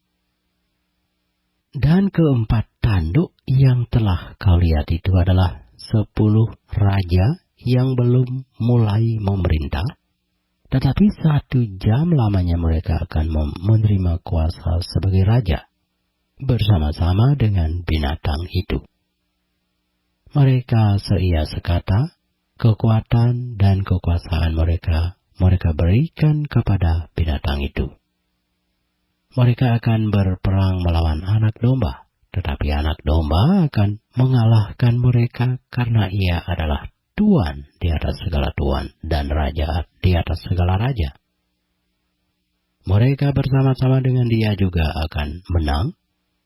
A: Dan keempat tanduk yang telah kau lihat itu adalah 10 raja yang belum mulai memerintah, tetapi 1 jam lamanya mereka akan menerima kuasa sebagai raja, bersama-sama dengan binatang itu. Mereka seia sekata, kekuatan dan kekuasaan mereka berikan kepada binatang itu. Mereka akan berperang melawan anak domba, tetapi anak domba akan mengalahkan mereka karena ia adalah Tuan di atas segala tuan dan raja di atas segala raja. Mereka bersama-sama dengan dia juga akan menang,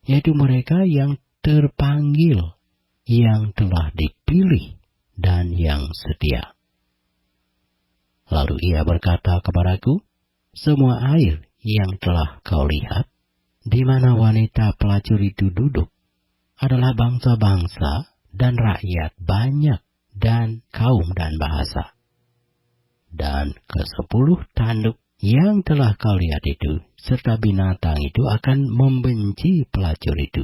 A: yaitu mereka yang terpanggil, yang telah dipilih, dan yang setia. Lalu ia berkata kepadaku, "Semua air yang telah kau lihat, di mana wanita pelacur itu duduk, adalah bangsa-bangsa dan rakyat banyak, dan kaum dan bahasa. Dan ke-10 tanduk yang telah kau lihat itu, serta binatang itu akan membenci pelacur itu.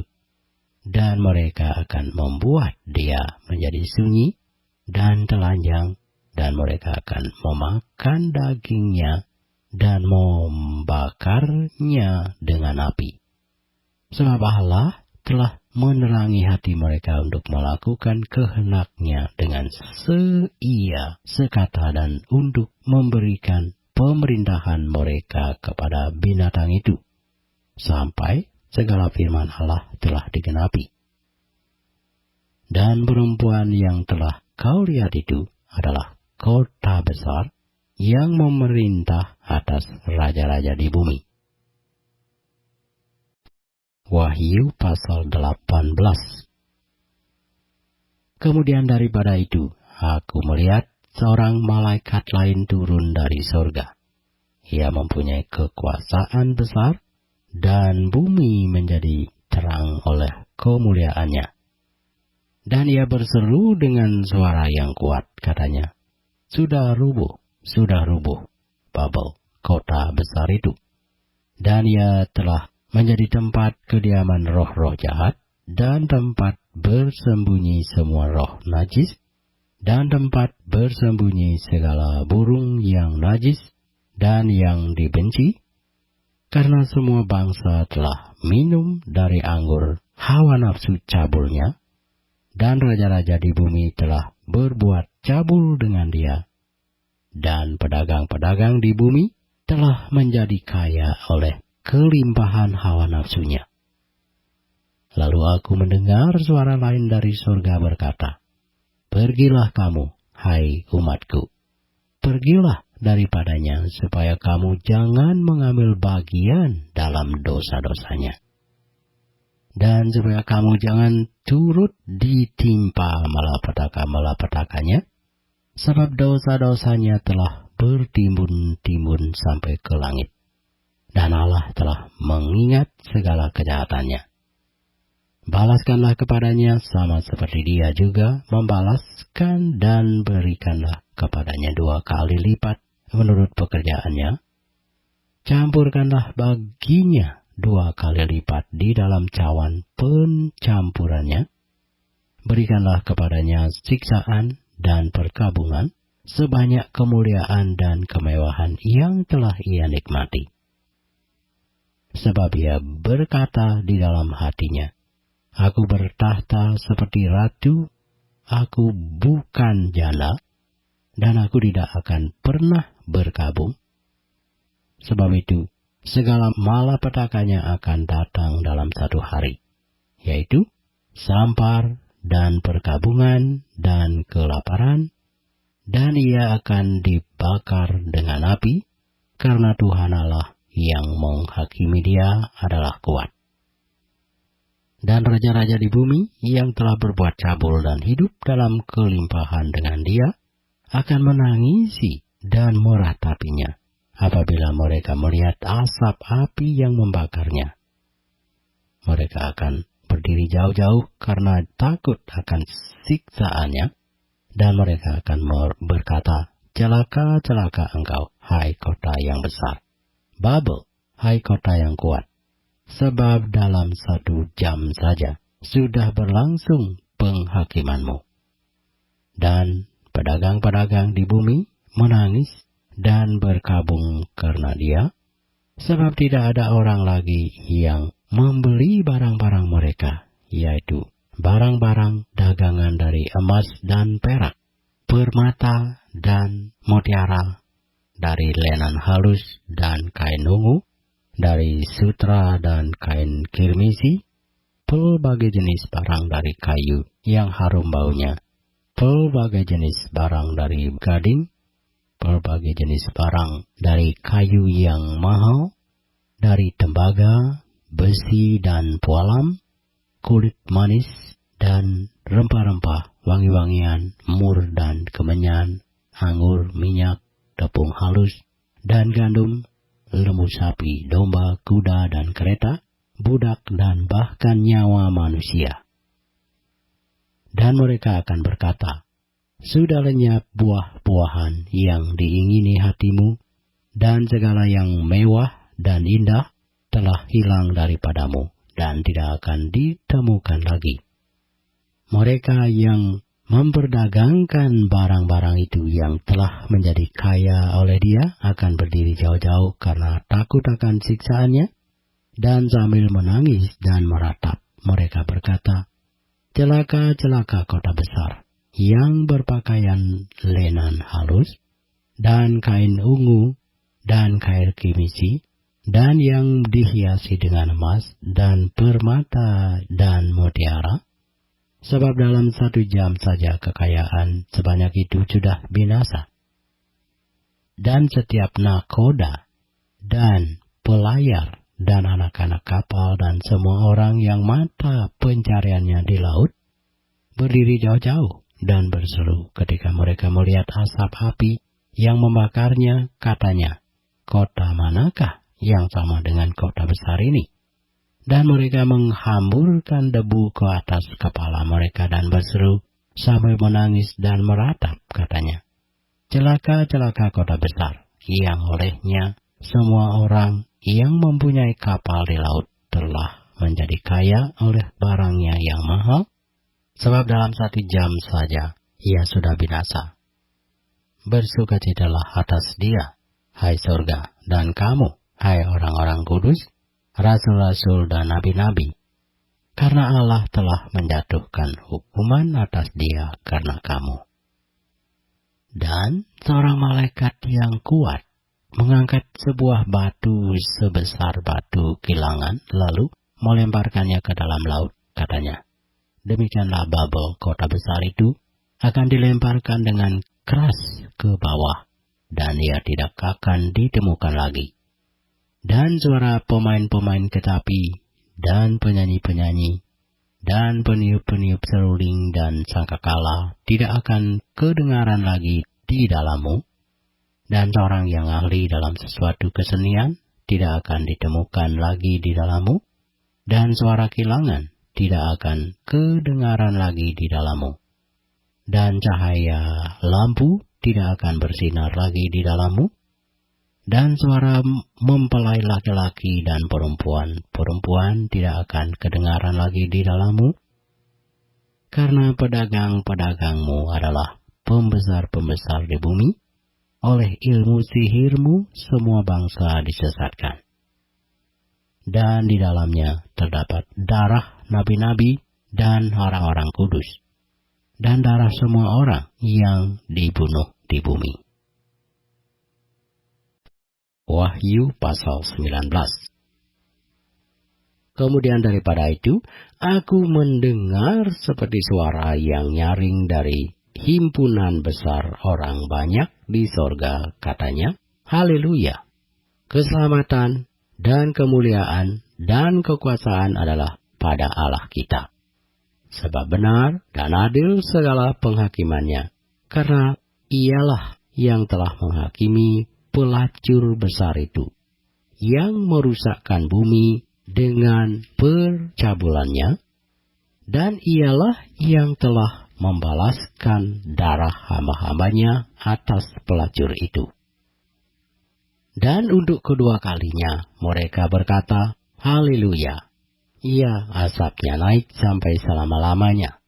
A: Dan mereka akan membuat dia menjadi sunyi dan telanjang, dan mereka akan memakan dagingnya dan membakarnya dengan api. Sebab Allah telah menerangi hati mereka untuk melakukan kehendak-Nya dengan seia sekata dan untuk memberikan pemerintahan mereka kepada binatang itu, sampai segala firman Allah telah digenapi. Dan perempuan yang telah kau lihat itu adalah kota besar yang memerintah atas raja-raja di bumi." Wahyu pasal 18. Kemudian daripada itu, aku melihat seorang malaikat lain turun dari sorga. Ia mempunyai kekuasaan besar, dan bumi menjadi terang oleh kemuliaannya. Dan ia berseru dengan suara yang kuat, katanya, sudah rubuh, Babel, kota besar itu. Dan ia telah menjadi tempat kediaman roh-roh jahat, dan tempat bersembunyi semua roh najis, dan tempat bersembunyi segala burung yang najis dan yang dibenci, karena semua bangsa telah minum dari anggur hawa nafsu cabulnya, dan raja-raja di bumi telah berbuat cabul dengan dia, dan pedagang-pedagang di bumi telah menjadi kaya oleh kelimpahan hawa nafsunya. Lalu aku mendengar suara lain dari surga berkata, "Pergilah kamu, hai umatku, pergilah daripadanya, supaya kamu jangan mengambil bagian dalam dosa-dosanya. Dan supaya kamu jangan turut ditimpa malapetaka-malapetakanya, sebab dosa-dosanya telah bertimbun-timbun sampai ke langit, dan Allah telah mengingat segala kejahatannya. Balaskanlah kepadanya sama seperti dia juga membalaskan, dan berikanlah kepadanya 2 kali lipat menurut pekerjaannya. Campurkanlah baginya 2 kali lipat di dalam cawan pencampurannya. Berikanlah kepadanya siksaan dan perkabungan sebanyak kemuliaan dan kemewahan yang telah ia nikmati. Sebab ia berkata di dalam hatinya, Aku bertahta seperti ratu, aku bukan janda, dan aku tidak akan pernah berkabung. Sebab itu, segala malapetakanya akan datang dalam 1 hari, yaitu sampar dan perkabungan dan kelaparan, dan ia akan dibakar dengan api, karena Tuhan Allah yang menghakimi dia adalah kuat. Dan raja-raja di bumi yang telah berbuat cabul dan hidup dalam kelimpahan dengan dia akan menangisi dan meratapinya apabila mereka melihat asap api yang membakarnya. Mereka akan berdiri jauh-jauh karena takut akan siksaannya, dan mereka akan berkata, Celaka, celaka engkau, hai kota yang besar, Babel, hai kota yang kuat. Sebab dalam 1 jam saja sudah berlangsung penghakimanmu. Dan pedagang-pedagang di bumi menangis dan berkabung karena dia, sebab tidak ada orang lagi yang membeli barang-barang mereka, yaitu barang-barang dagangan dari emas dan perak, permata dan mutiara, dari lenan halus dan kain ungu, dari sutra dan kain kirmisi, pelbagai jenis barang dari kayu yang harum baunya, pelbagai jenis barang dari gading, pelbagai jenis barang dari kayu yang mahal, dari tembaga, besi dan pualam, kulit manis dan rempah-rempah, wangi-wangian, mur dan kemenyan, anggur, minyak, tepung halus, dan gandum, lembu sapi, domba, kuda dan kereta, budak dan bahkan nyawa manusia. Dan mereka akan berkata, Sudah lenyap buah-buahan yang diingini hatimu, dan segala yang mewah dan indah telah hilang daripadamu, dan tidak akan ditemukan lagi. Mereka yang memperdagangkan barang-barang itu yang telah menjadi kaya oleh dia akan berdiri jauh-jauh karena takut akan siksaannya, dan sambil menangis dan meratap, mereka berkata, Celaka, celaka kota besar, yang berpakaian lenan halus, dan kain ungu, dan kain kimisi, dan yang dihiasi dengan emas, dan permata, dan mutiara. Sebab dalam 1 jam saja kekayaan sebanyak itu sudah binasa. Dan setiap nakoda, dan pelayar, dan anak-anak kapal, dan semua orang yang mata pencariannya di laut, berdiri jauh-jauh dan berseru ketika mereka melihat asap api yang membakarnya, katanya, Kota manakah yang sama dengan kota besar ini? Dan mereka menghamburkan debu ke atas kepala mereka dan berseru sambil menangis dan meratap, katanya, Celaka, celaka kota besar, yang olehnya semua orang yang mempunyai kapal di laut telah menjadi kaya oleh barangnya yang mahal, sebab dalam 1 jam saja ia sudah binasa. Bersukacitalah atas dia, hai surga, dan kamu, hai orang-orang kudus, rasul-rasul dan nabi-nabi, karena Allah telah menjatuhkan hukuman atas dia karena kamu. Dan seorang malaikat yang kuat mengangkat sebuah batu sebesar batu kilangan, lalu melemparkannya ke dalam laut, katanya, Demikianlah Babel, kota besar itu, akan dilemparkan dengan keras ke bawah, dan ia tidak akan ditemukan lagi. Dan suara pemain-pemain kecapi, dan penyanyi-penyanyi, dan peniup-peniup seruling dan sangkakala tidak akan kedengaran lagi di dalammu, dan seorang yang ahli dalam sesuatu kesenian tidak akan ditemukan lagi di dalammu, dan suara kilangan tidak akan kedengaran lagi di dalammu, dan cahaya lampu tidak akan bersinar lagi di dalammu, dan suara mempelai laki-laki dan perempuan tidak akan kedengaran lagi di dalammu, karena pedagang-pedagangmu adalah pembesar-pembesar di bumi. Oleh ilmu sihirmu semua bangsa disesatkan. Dan di dalamnya terdapat darah nabi-nabi dan orang-orang kudus, dan darah semua orang yang dibunuh di bumi. Wahyu pasal 19. Kemudian daripada itu, aku mendengar seperti suara yang nyaring dari himpunan besar orang banyak di sorga, katanya, Haleluya! Keselamatan dan kemuliaan dan kekuasaan adalah pada Allah kita. Sebab benar dan adil segala penghakimannya, karena ialah yang telah menghakimi pelacur besar itu, yang merusakkan bumi dengan percabulannya, dan ialah yang telah membalaskan darah hamba-hambanya atas pelacur itu. Dan untuk kedua kalinya mereka berkata, Haleluya! Ia asapnya naik sampai selama-lamanya.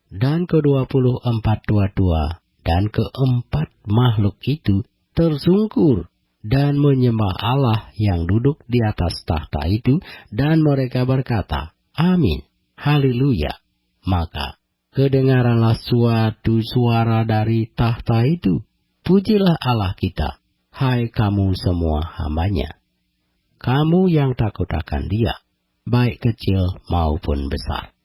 A: Dan ke-24 tua-tua dan keempat makhluk itu tersungkur dan menyembah Allah yang duduk di atas tahta itu, dan mereka berkata, Amin, Haleluya! Maka kedengaranlah suatu suara dari tahta itu, Pujilah Allah kita, hai kamu semua hambanya, kamu yang takut akan Dia, baik kecil maupun besar.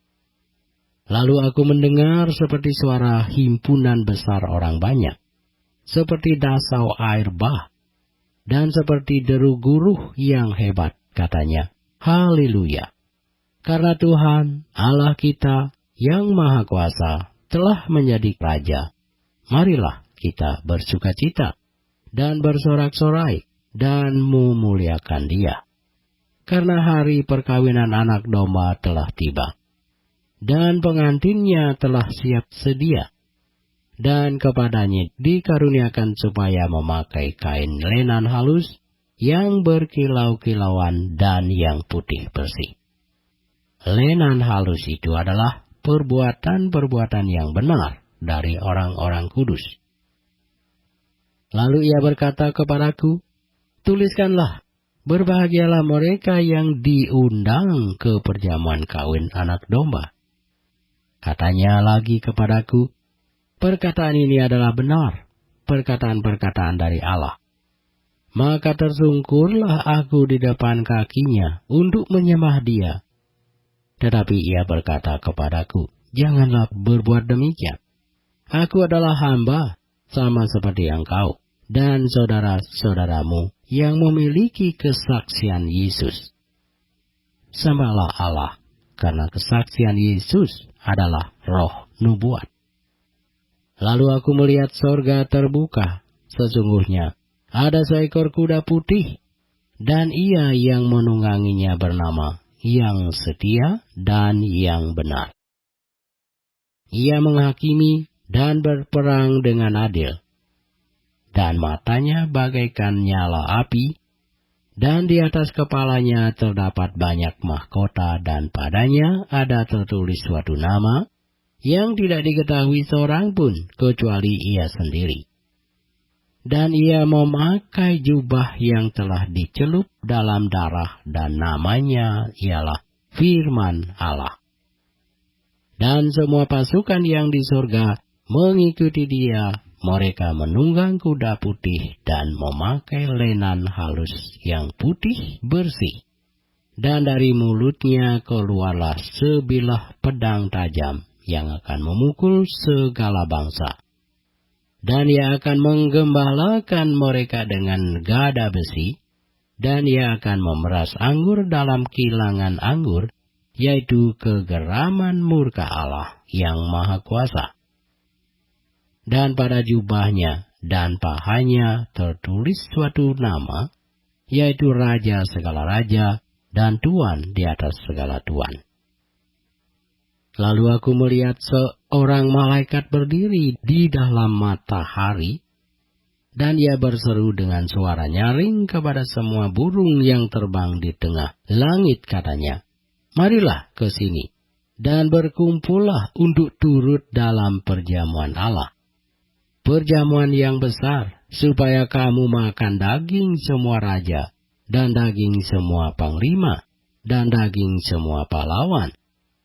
A: Lalu aku mendengar seperti suara himpunan besar orang banyak, seperti dasau air bah, dan seperti deru guruh yang hebat, katanya, Haleluya! Karena Tuhan Allah kita yang Maha Kuasa telah menjadi Raja. Marilah kita bersukacita dan bersorak-sorai dan memuliakan Dia. Karena hari perkawinan anak domba telah tiba, dan pengantinnya telah siap sedia, dan kepadanya dikaruniakan supaya memakai kain lenan halus yang berkilau-kilauan dan yang putih bersih. Lenan halus itu adalah perbuatan-perbuatan yang benar dari orang-orang kudus. Lalu ia berkata kepadaku, Tuliskanlah, berbahagialah mereka yang diundang ke perjamuan kawin anak domba. Katanya lagi kepadaku, perkataan ini adalah benar, perkataan-perkataan dari Allah. Maka tersungkurlah aku di depan kakinya untuk menyembah Dia. Tetapi ia berkata kepadaku, janganlah berbuat demikian. Aku adalah hamba, sama seperti engkau, dan saudara-saudaramu yang memiliki kesaksian Yesus. Sembahlah Allah, karena kesaksian Yesus adalah roh nubuat. Lalu aku melihat sorga terbuka, sesungguhnya ada seekor kuda putih, dan ia yang menungganginya bernama Yang Setia dan Yang Benar. Ia menghakimi dan berperang dengan adil, dan matanya bagaikan nyala api, dan di atas kepalanya terdapat banyak mahkota, dan padanya ada tertulis suatu nama yang tidak diketahui seorang pun kecuali ia sendiri. Dan ia memakai jubah yang telah dicelup dalam darah, dan namanya ialah Firman Allah. Dan semua pasukan yang di surga mengikuti Dia. Mereka menunggang kuda putih dan memakai lenan halus yang putih bersih. Dan dari mulutnya keluarlah sebilah pedang tajam yang akan memukul segala bangsa. Dan ia akan menggembalakan mereka dengan gada besi, dan ia akan memeras anggur dalam kilangan anggur, yaitu kegeraman murka Allah yang Maha Kuasa. Dan pada jubahnya dan pahanya tertulis suatu nama, yaitu Raja segala raja dan Tuan di atas segala tuan. Lalu aku melihat seorang malaikat berdiri di dalam matahari, dan ia berseru dengan suara nyaring kepada semua burung yang terbang di tengah langit, katanya, "Marilah ke sini, dan berkumpullah untuk turut dalam perjamuan Allah. Perjamuan yang besar, supaya kamu makan daging semua raja, dan daging semua panglima, dan daging semua pahlawan,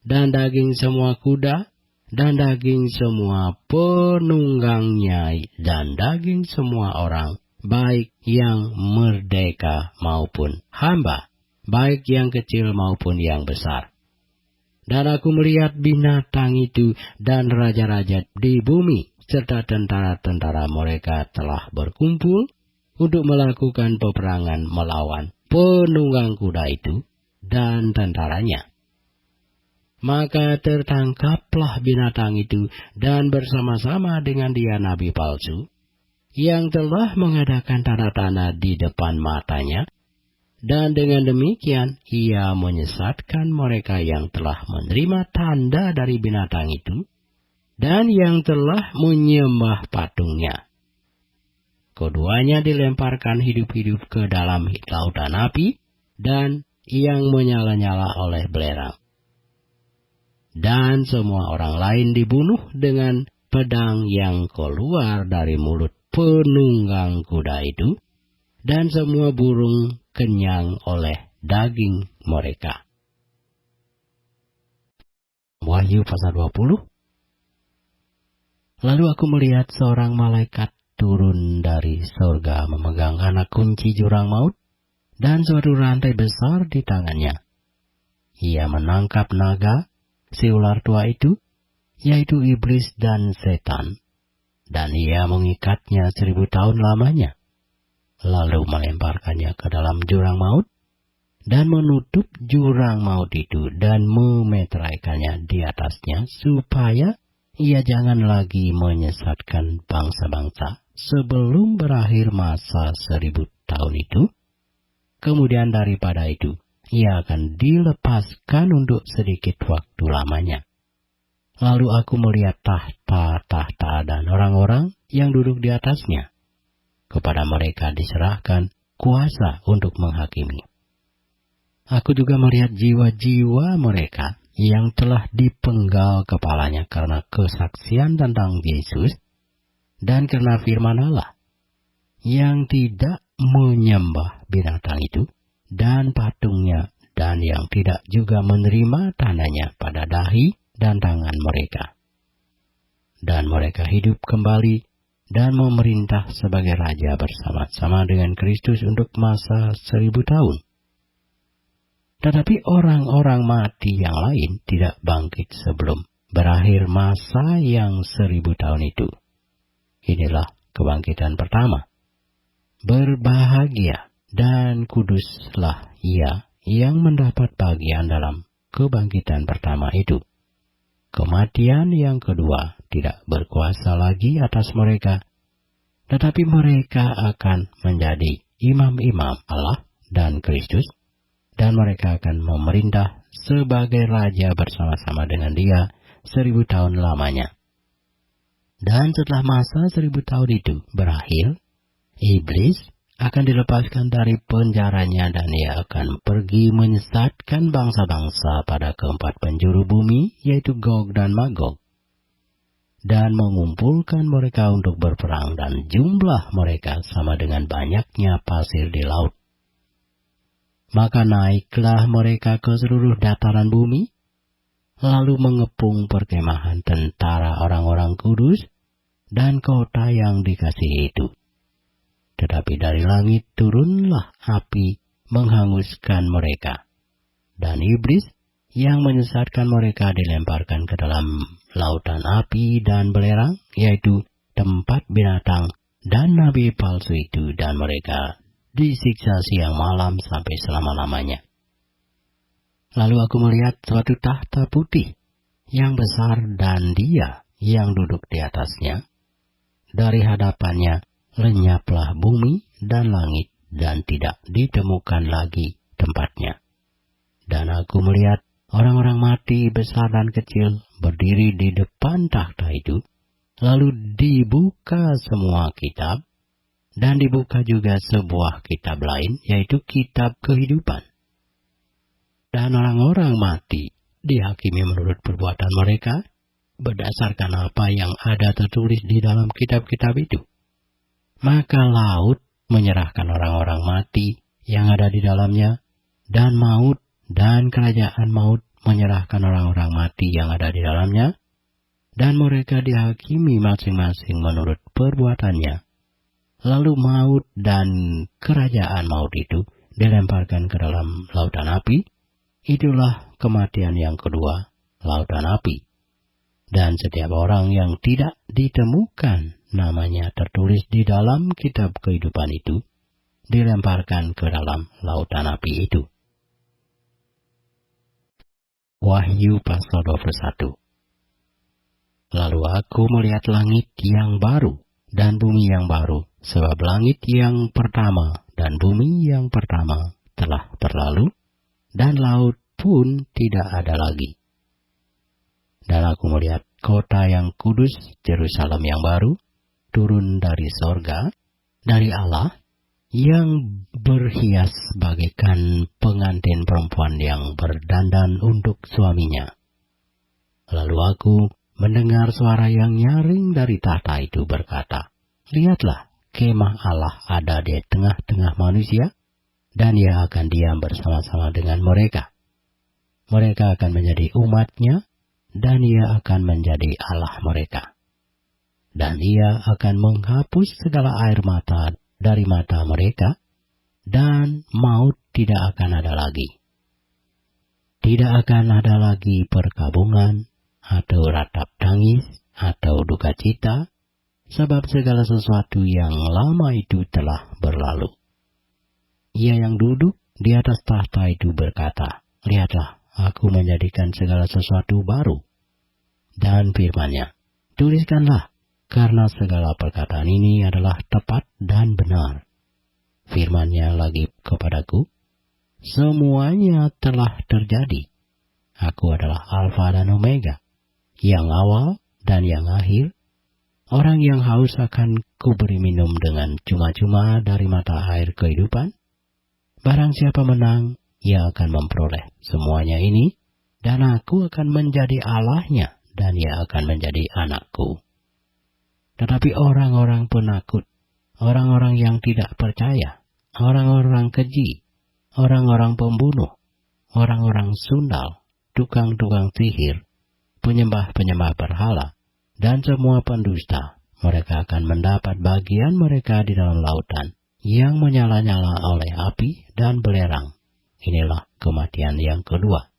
A: dan daging semua kuda, dan daging semua penunggangnya, dan daging semua orang, baik yang merdeka maupun hamba, baik yang kecil maupun yang besar." Dan aku melihat binatang itu dan raja-raja di bumi, serta tentara-tentara mereka telah berkumpul untuk melakukan peperangan melawan penunggang kuda itu dan tentaranya. Maka tertangkaplah binatang itu dan bersama-sama dengan dia nabi palsu, yang telah mengadakan tanda-tanda di depan matanya, dan dengan demikian ia menyesatkan mereka yang telah menerima tanda dari binatang itu, dan yang telah menyembah patungnya. Keduanya dilemparkan hidup-hidup ke dalam lautan api, dan yang menyala-nyala oleh belerang. Dan semua orang lain dibunuh dengan pedang yang keluar dari mulut penunggang kuda itu, dan semua burung kenyang oleh daging mereka. Wahyu pasal 20. Lalu aku melihat seorang malaikat turun dari surga memegang anak kunci jurang maut dan suatu rantai besar di tangannya. Ia menangkap naga, si ular tua itu, yaitu iblis dan setan, dan ia mengikatnya 1000 tahun lamanya, lalu melemparkannya ke dalam jurang maut, dan menutup jurang maut itu, dan memeteraikannya di atasnya, supaya ia jangan lagi menyesatkan bangsa-bangsa sebelum berakhir masa 1000 tahun itu. Kemudian daripada itu, ia akan dilepaskan untuk sedikit waktu lamanya. Lalu aku melihat tahta-tahta dan orang-orang yang duduk di atasnya. Kepada mereka diserahkan kuasa untuk menghakimi. Aku juga melihat jiwa-jiwa mereka yang telah dipenggal kepalanya karena kesaksian tentang Yesus dan karena firman Allah, yang tidak menyembah binatang itu dan patungnya, dan yang tidak juga menerima tandanya pada dahi dan tangan mereka. Dan mereka hidup kembali dan memerintah sebagai raja bersama-sama dengan Kristus untuk masa 1000 tahun. Tetapi orang-orang mati yang lain tidak bangkit sebelum berakhir masa yang 1000 tahun itu. Inilah kebangkitan pertama. Berbahagia dan kuduslah ia yang mendapat bagian dalam kebangkitan pertama itu. Kematian yang kedua tidak berkuasa lagi atas mereka, tetapi mereka akan menjadi imam-imam Allah dan Kristus, dan mereka akan memerintah sebagai raja bersama-sama dengan dia 1000 tahun lamanya. Dan setelah masa 1000 tahun itu berakhir, iblis akan dilepaskan dari penjaranya, dan ia akan pergi menyesatkan bangsa-bangsa pada keempat penjuru bumi, yaitu Gog dan Magog, dan mengumpulkan mereka untuk berperang, dan jumlah mereka sama dengan banyaknya pasir di laut. Maka naiklah mereka ke seluruh dataran bumi, lalu mengepung perkemahan tentara orang-orang kudus dan kota yang dikasihi itu. Tetapi dari langit turunlah api menghanguskan mereka, dan iblis yang menyesatkan mereka dilemparkan ke dalam lautan api dan belerang, yaitu tempat binatang dan nabi palsu itu, dan mereka disiksa siang malam sampai selama-lamanya. Lalu aku melihat suatu tahta putih yang besar dan Dia yang duduk di atasnya. Dari hadapannya lenyaplah bumi dan langit, dan tidak ditemukan lagi tempatnya. Dan aku melihat orang-orang mati besar dan kecil berdiri di depan tahta itu. Lalu dibuka semua kitab, dan dibuka juga sebuah kitab lain, yaitu kitab kehidupan. Dan orang-orang mati dihakimi menurut perbuatan mereka, berdasarkan apa yang ada tertulis di dalam kitab-kitab itu. Maka laut menyerahkan orang-orang mati yang ada di dalamnya, dan maut dan kerajaan maut menyerahkan orang-orang mati yang ada di dalamnya, dan mereka dihakimi masing-masing menurut perbuatannya. Lalu maut dan kerajaan maut itu dilemparkan ke dalam lautan api. Itulah kematian yang kedua, lautan api. Dan setiap orang yang tidak ditemukan namanya tertulis di dalam kitab kehidupan itu, dilemparkan ke dalam lautan api itu. Wahyu pasal 21. Lalu aku melihat langit yang baru dan bumi yang baru, sebab langit yang pertama dan bumi yang pertama telah berlalu, dan laut pun tidak ada lagi. Dan aku melihat kota yang kudus, Yerusalem yang baru, turun dari sorga, dari Allah, yang berhias bagaikan pengantin perempuan yang berdandan untuk suaminya. Lalu aku mendengar suara yang nyaring dari tahta itu berkata, "Lihatlah, kemah Allah ada di tengah-tengah manusia, dan Ia akan diam bersama-sama dengan mereka. Mereka akan menjadi umat-Nya, dan Ia akan menjadi Allah mereka. Dan Ia akan menghapus segala air mata dari mata mereka, dan maut tidak akan ada lagi. Tidak akan ada lagi perkabungan, atau ratap tangis, atau duka cita, sebab segala sesuatu yang lama itu telah berlalu." Ia yang duduk di atas tahta itu berkata, "Lihatlah, aku menjadikan segala sesuatu baru." Dan firman-Nya, "Tuliskanlah, karena segala perkataan ini adalah tepat dan benar." Firman-Nya lagi kepadaku, "Semuanya telah terjadi. Aku adalah Alfa dan Omega, yang awal dan yang akhir. Orang yang haus akan kuberi minum dengan cuma-cuma dari mata air kehidupan. Barang siapa menang, ia akan memperoleh semuanya ini, dan aku akan menjadi Allahnya, dan ia akan menjadi anakku. Tetapi orang-orang penakut, orang-orang yang tidak percaya, orang-orang keji, orang-orang pembunuh, orang-orang sundal, tukang-tukang sihir, penyembah-penyembah berhala, dan semua pendusta, mereka akan mendapat bagian mereka di dalam lautan yang menyala-nyala oleh api dan belerang. Inilah kematian yang kedua."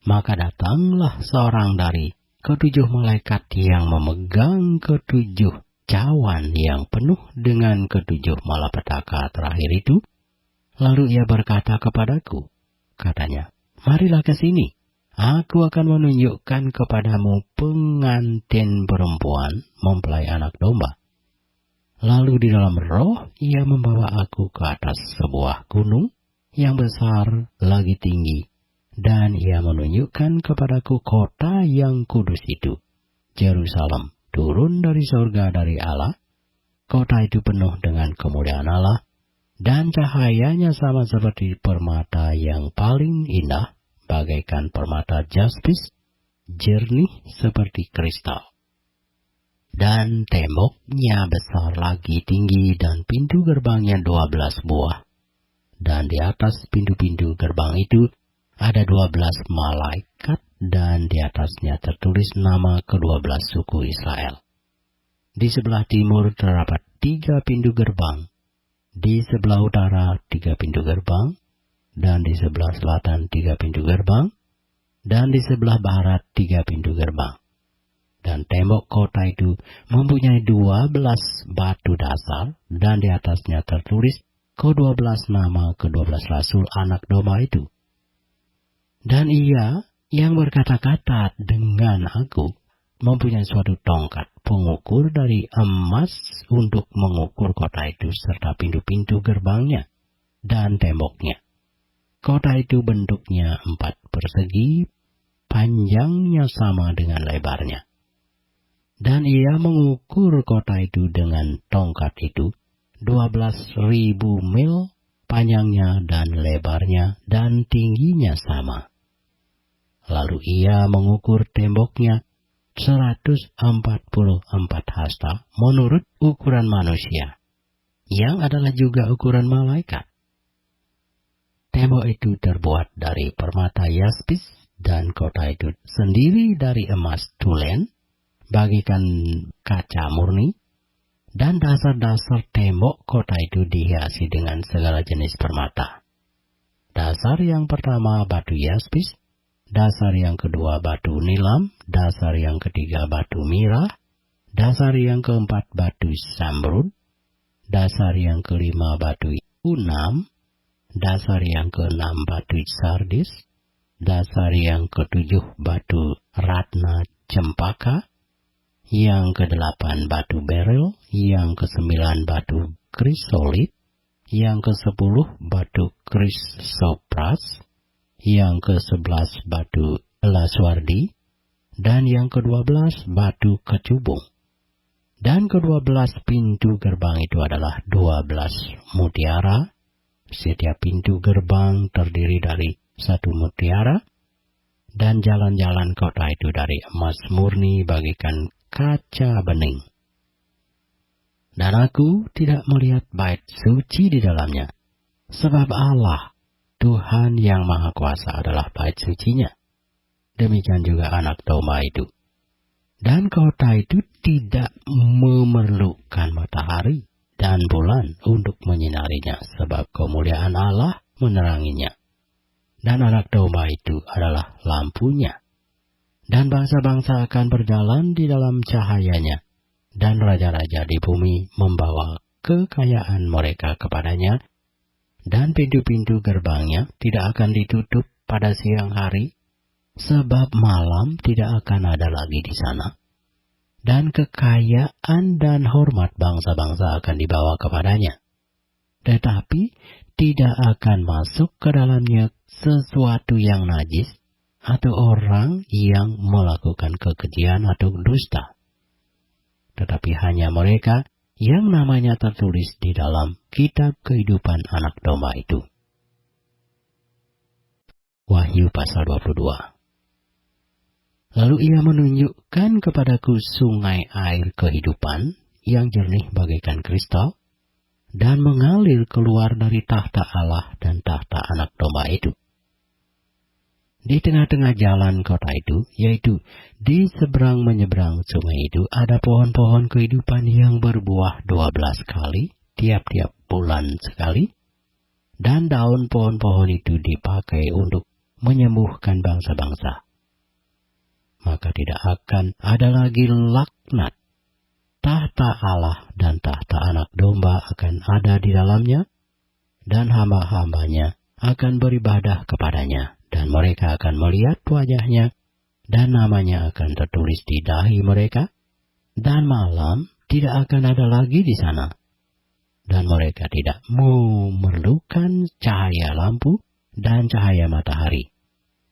A: Maka datanglah seorang dari ketujuh malaikat yang memegang ketujuh cawan yang penuh dengan ketujuh malapetaka terakhir itu. Lalu ia berkata kepadaku, katanya, "Marilah ke sini. Aku akan menunjukkan kepadamu pengantin perempuan mempelai anak domba." Lalu di dalam roh ia membawa aku ke atas sebuah gunung yang besar lagi tinggi, dan ia menunjukkan kepadaku kota yang kudus itu, Yerusalem, turun dari surga dari Allah. Kota itu penuh dengan kemuliaan Allah, dan cahayanya sama seperti permata yang paling indah, bagaikan permata jaspis, jernih seperti kristal. Dan temboknya besar lagi tinggi, dan pintu gerbangnya 12 buah. Dan di atas pintu-pintu gerbang itu ada 12 malaikat, dan di atasnya tertulis nama ke-12 suku Israel. Di sebelah timur terdapat 3 pintu gerbang, di sebelah utara 3 pintu gerbang, dan di sebelah selatan 3 pintu gerbang, dan di sebelah barat 3 pintu gerbang. Dan tembok kota itu mempunyai 12 batu dasar, dan di atasnya tertulis ke-12 nama ke-12 rasul anak domba itu. Dan ia yang berkata-kata dengan aku mempunyai suatu tongkat pengukur dari emas untuk mengukur kota itu serta pintu-pintu gerbangnya dan temboknya. Kota itu bentuknya 4 persegi, panjangnya sama dengan lebarnya. Dan ia mengukur kota itu dengan tongkat itu 12.000 mil panjangnya dan lebarnya dan tingginya sama. Lalu ia mengukur temboknya 144 hasta menurut ukuran manusia, yang adalah juga ukuran malaikat. Tembok itu terbuat dari permata yaspis, dan kota itu sendiri dari emas tulen, bagikan kaca murni, dan dasar-dasar tembok kota itu dihiasi dengan segala jenis permata. Dasar yang pertama batu yaspis, dasar yang kedua batu nilam, dasar yang ketiga batu mirah, dasar yang keempat batu samrud, dasar yang kelima batu unam, dasar yang keenam batu sardis, dasar yang ketujuh batu ratna cempaka, yang kedelapan batu beril, yang kesembilan batu krisolit, yang ke-10 batu krisopras, yang ke-11 batu laswardi, dan yang ke-12 batu kecubung. Dan ke-12 pintu gerbang itu adalah 12 mutiara. Setiap pintu gerbang terdiri dari 1 mutiara, dan jalan-jalan kota itu dari emas murni bagikan kaca bening. Dan aku tidak melihat bait suci di dalamnya, sebab Allah, Tuhan yang Maha Kuasa adalah bait sucinya. Demikian juga anak domba itu. Dan kota itu tidak memerlukan matahari dan bulan untuk menyinarinya, sebab kemuliaan Allah meneranginya. Dan anak domba itu adalah lampunya. Dan bangsa-bangsa akan berjalan di dalam cahayanya, dan raja-raja di bumi membawa kekayaan mereka kepadanya, dan pintu-pintu gerbangnya tidak akan ditutup pada siang hari, sebab malam tidak akan ada lagi di sana. Dan kekayaan dan hormat bangsa-bangsa akan dibawa kepadanya. Tetapi tidak akan masuk ke dalamnya sesuatu yang najis, atau orang yang melakukan kekejian atau dusta. Tetapi hanya mereka yang namanya tertulis di dalam kitab kehidupan anak domba itu. Wahyu pasal 22. Lalu ia menunjukkan kepadaku sungai air kehidupan yang jernih bagaikan kristal, dan mengalir keluar dari tahta Allah dan tahta anak domba itu. Di tengah-tengah jalan kota itu, yaitu di seberang menyeberang sungai itu, ada pohon-pohon kehidupan yang berbuah 12 kali, tiap-tiap bulan sekali, dan daun pohon-pohon itu dipakai untuk menyembuhkan bangsa-bangsa. Maka tidak akan ada lagi laknat. Tahta Allah dan tahta anak domba akan ada di dalamnya, dan hamba-hambanya akan beribadah kepadanya, dan mereka akan melihat wajahnya, dan namanya akan tertulis di dahi mereka, dan malam tidak akan ada lagi di sana. Dan mereka tidak memerlukan cahaya lampu dan cahaya matahari,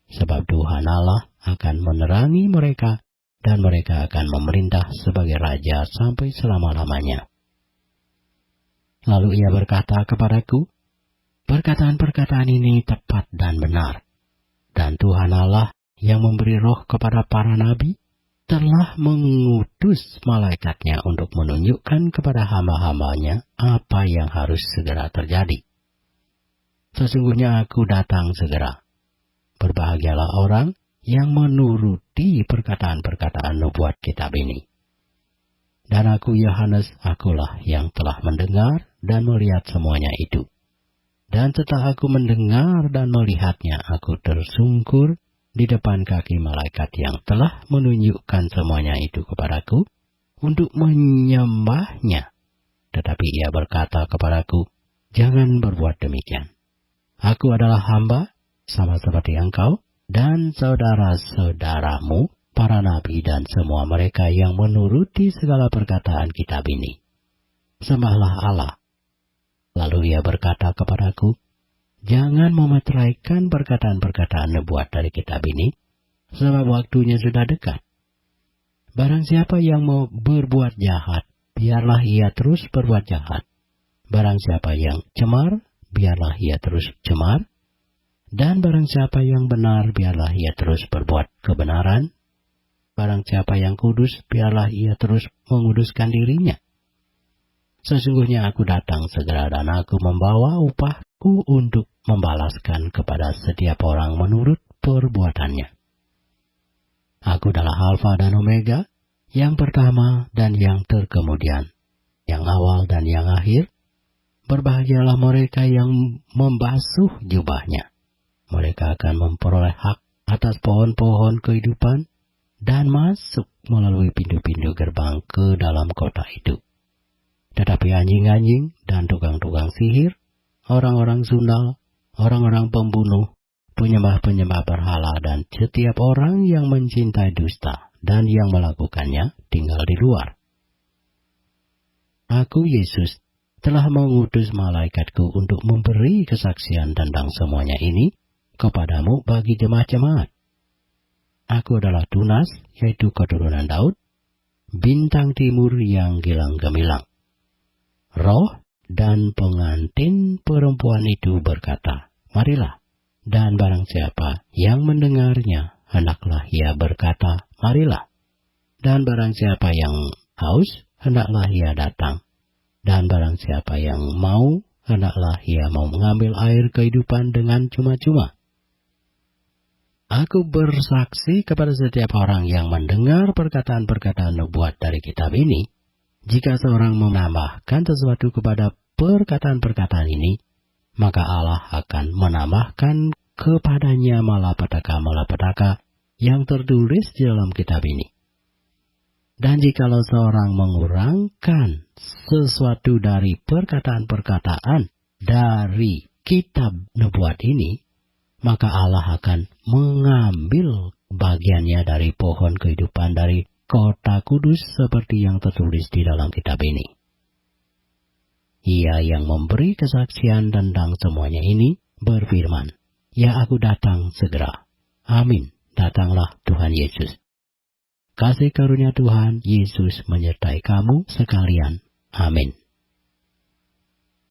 A: sebab Tuhan Allah akan menerangi mereka, dan mereka akan memerintah sebagai raja sampai selama-lamanya. Lalu ia berkata kepadaku, perkataan-perkataan ini tepat dan benar. Dan Tuhan Allah yang memberi roh kepada para nabi telah mengutus malaikatnya untuk menunjukkan kepada hamba-hambanya apa yang harus segera terjadi. Sesungguhnya aku datang segera. Berbahagialah orang yang menuruti perkataan-perkataan nubuat kitab ini. Dan aku Yohanes, akulah yang telah mendengar dan melihat semuanya itu. Dan setelah aku mendengar dan melihatnya, aku tersungkur di depan kaki malaikat yang telah menunjukkan semuanya itu kepadaku untuk menyembahnya. Tetapi ia berkata kepadaku, jangan berbuat demikian. Aku adalah hamba, sama seperti engkau, dan saudara-saudaramu, para nabi dan semua mereka yang menuruti segala perkataan kitab ini. Sembahlah Allah. Lalu ia berkata kepadaku, jangan memeteraikan perkataan-perkataan nubuat dari kitab ini, sebab waktunya sudah dekat. Barang siapa yang mau berbuat jahat, biarlah ia terus berbuat jahat. Barang siapa yang cemar, biarlah ia terus cemar. Dan barang siapa yang benar, biarlah ia terus berbuat kebenaran. Barang siapa yang kudus, biarlah ia terus menguduskan dirinya. Sesungguhnya aku datang segera dan aku membawa upahku untuk membalaskan kepada setiap orang menurut perbuatannya. Aku adalah Alfa dan Omega, yang pertama dan yang terkemudian, yang awal dan yang akhir. Berbahagialah mereka yang membasuh jubahnya. Mereka akan memperoleh hak atas pohon-pohon kehidupan dan masuk melalui pintu-pintu gerbang ke dalam kota itu. Tetapi anjing-anjing dan tukang-tukang sihir, orang-orang sundal, orang-orang pembunuh, penyembah-penyembah berhala, dan setiap orang yang mencintai dusta dan yang melakukannya tinggal di luar. Aku, Yesus, telah mengutus malaikatku untuk memberi kesaksian tentang semuanya ini kepadamu bagi jemaat-jemaat. Aku adalah Tunas, yaitu keturunan Daud, bintang timur yang gilang gemilang. Roh dan pengantin perempuan itu berkata, marilah. Dan barang siapa yang mendengarnya, hendaklah ia berkata, marilah. Dan barang siapa yang haus, hendaklah ia datang. Dan barang siapa yang mau, hendaklah ia mau mengambil air kehidupan dengan cuma-cuma. Aku bersaksi kepada setiap orang yang mendengar perkataan-perkataan nubuat dari kitab ini, jika seorang menambahkan sesuatu kepada perkataan-perkataan ini, maka Allah akan menambahkan kepadanya malapetaka-malapetaka yang tertulis di dalam kitab ini. Dan jikalau seorang mengurangkan sesuatu dari perkataan-perkataan dari kitab nubuat ini, maka Allah akan mengambil bagiannya dari pohon kehidupan dari kota kudus seperti yang tertulis di dalam kitab ini. Ia yang memberi kesaksian tentang semuanya ini berfirman, ya aku datang segera. Amin. Datanglah Tuhan Yesus. Kasih karunia Tuhan Yesus menyertai kamu sekalian. Amin.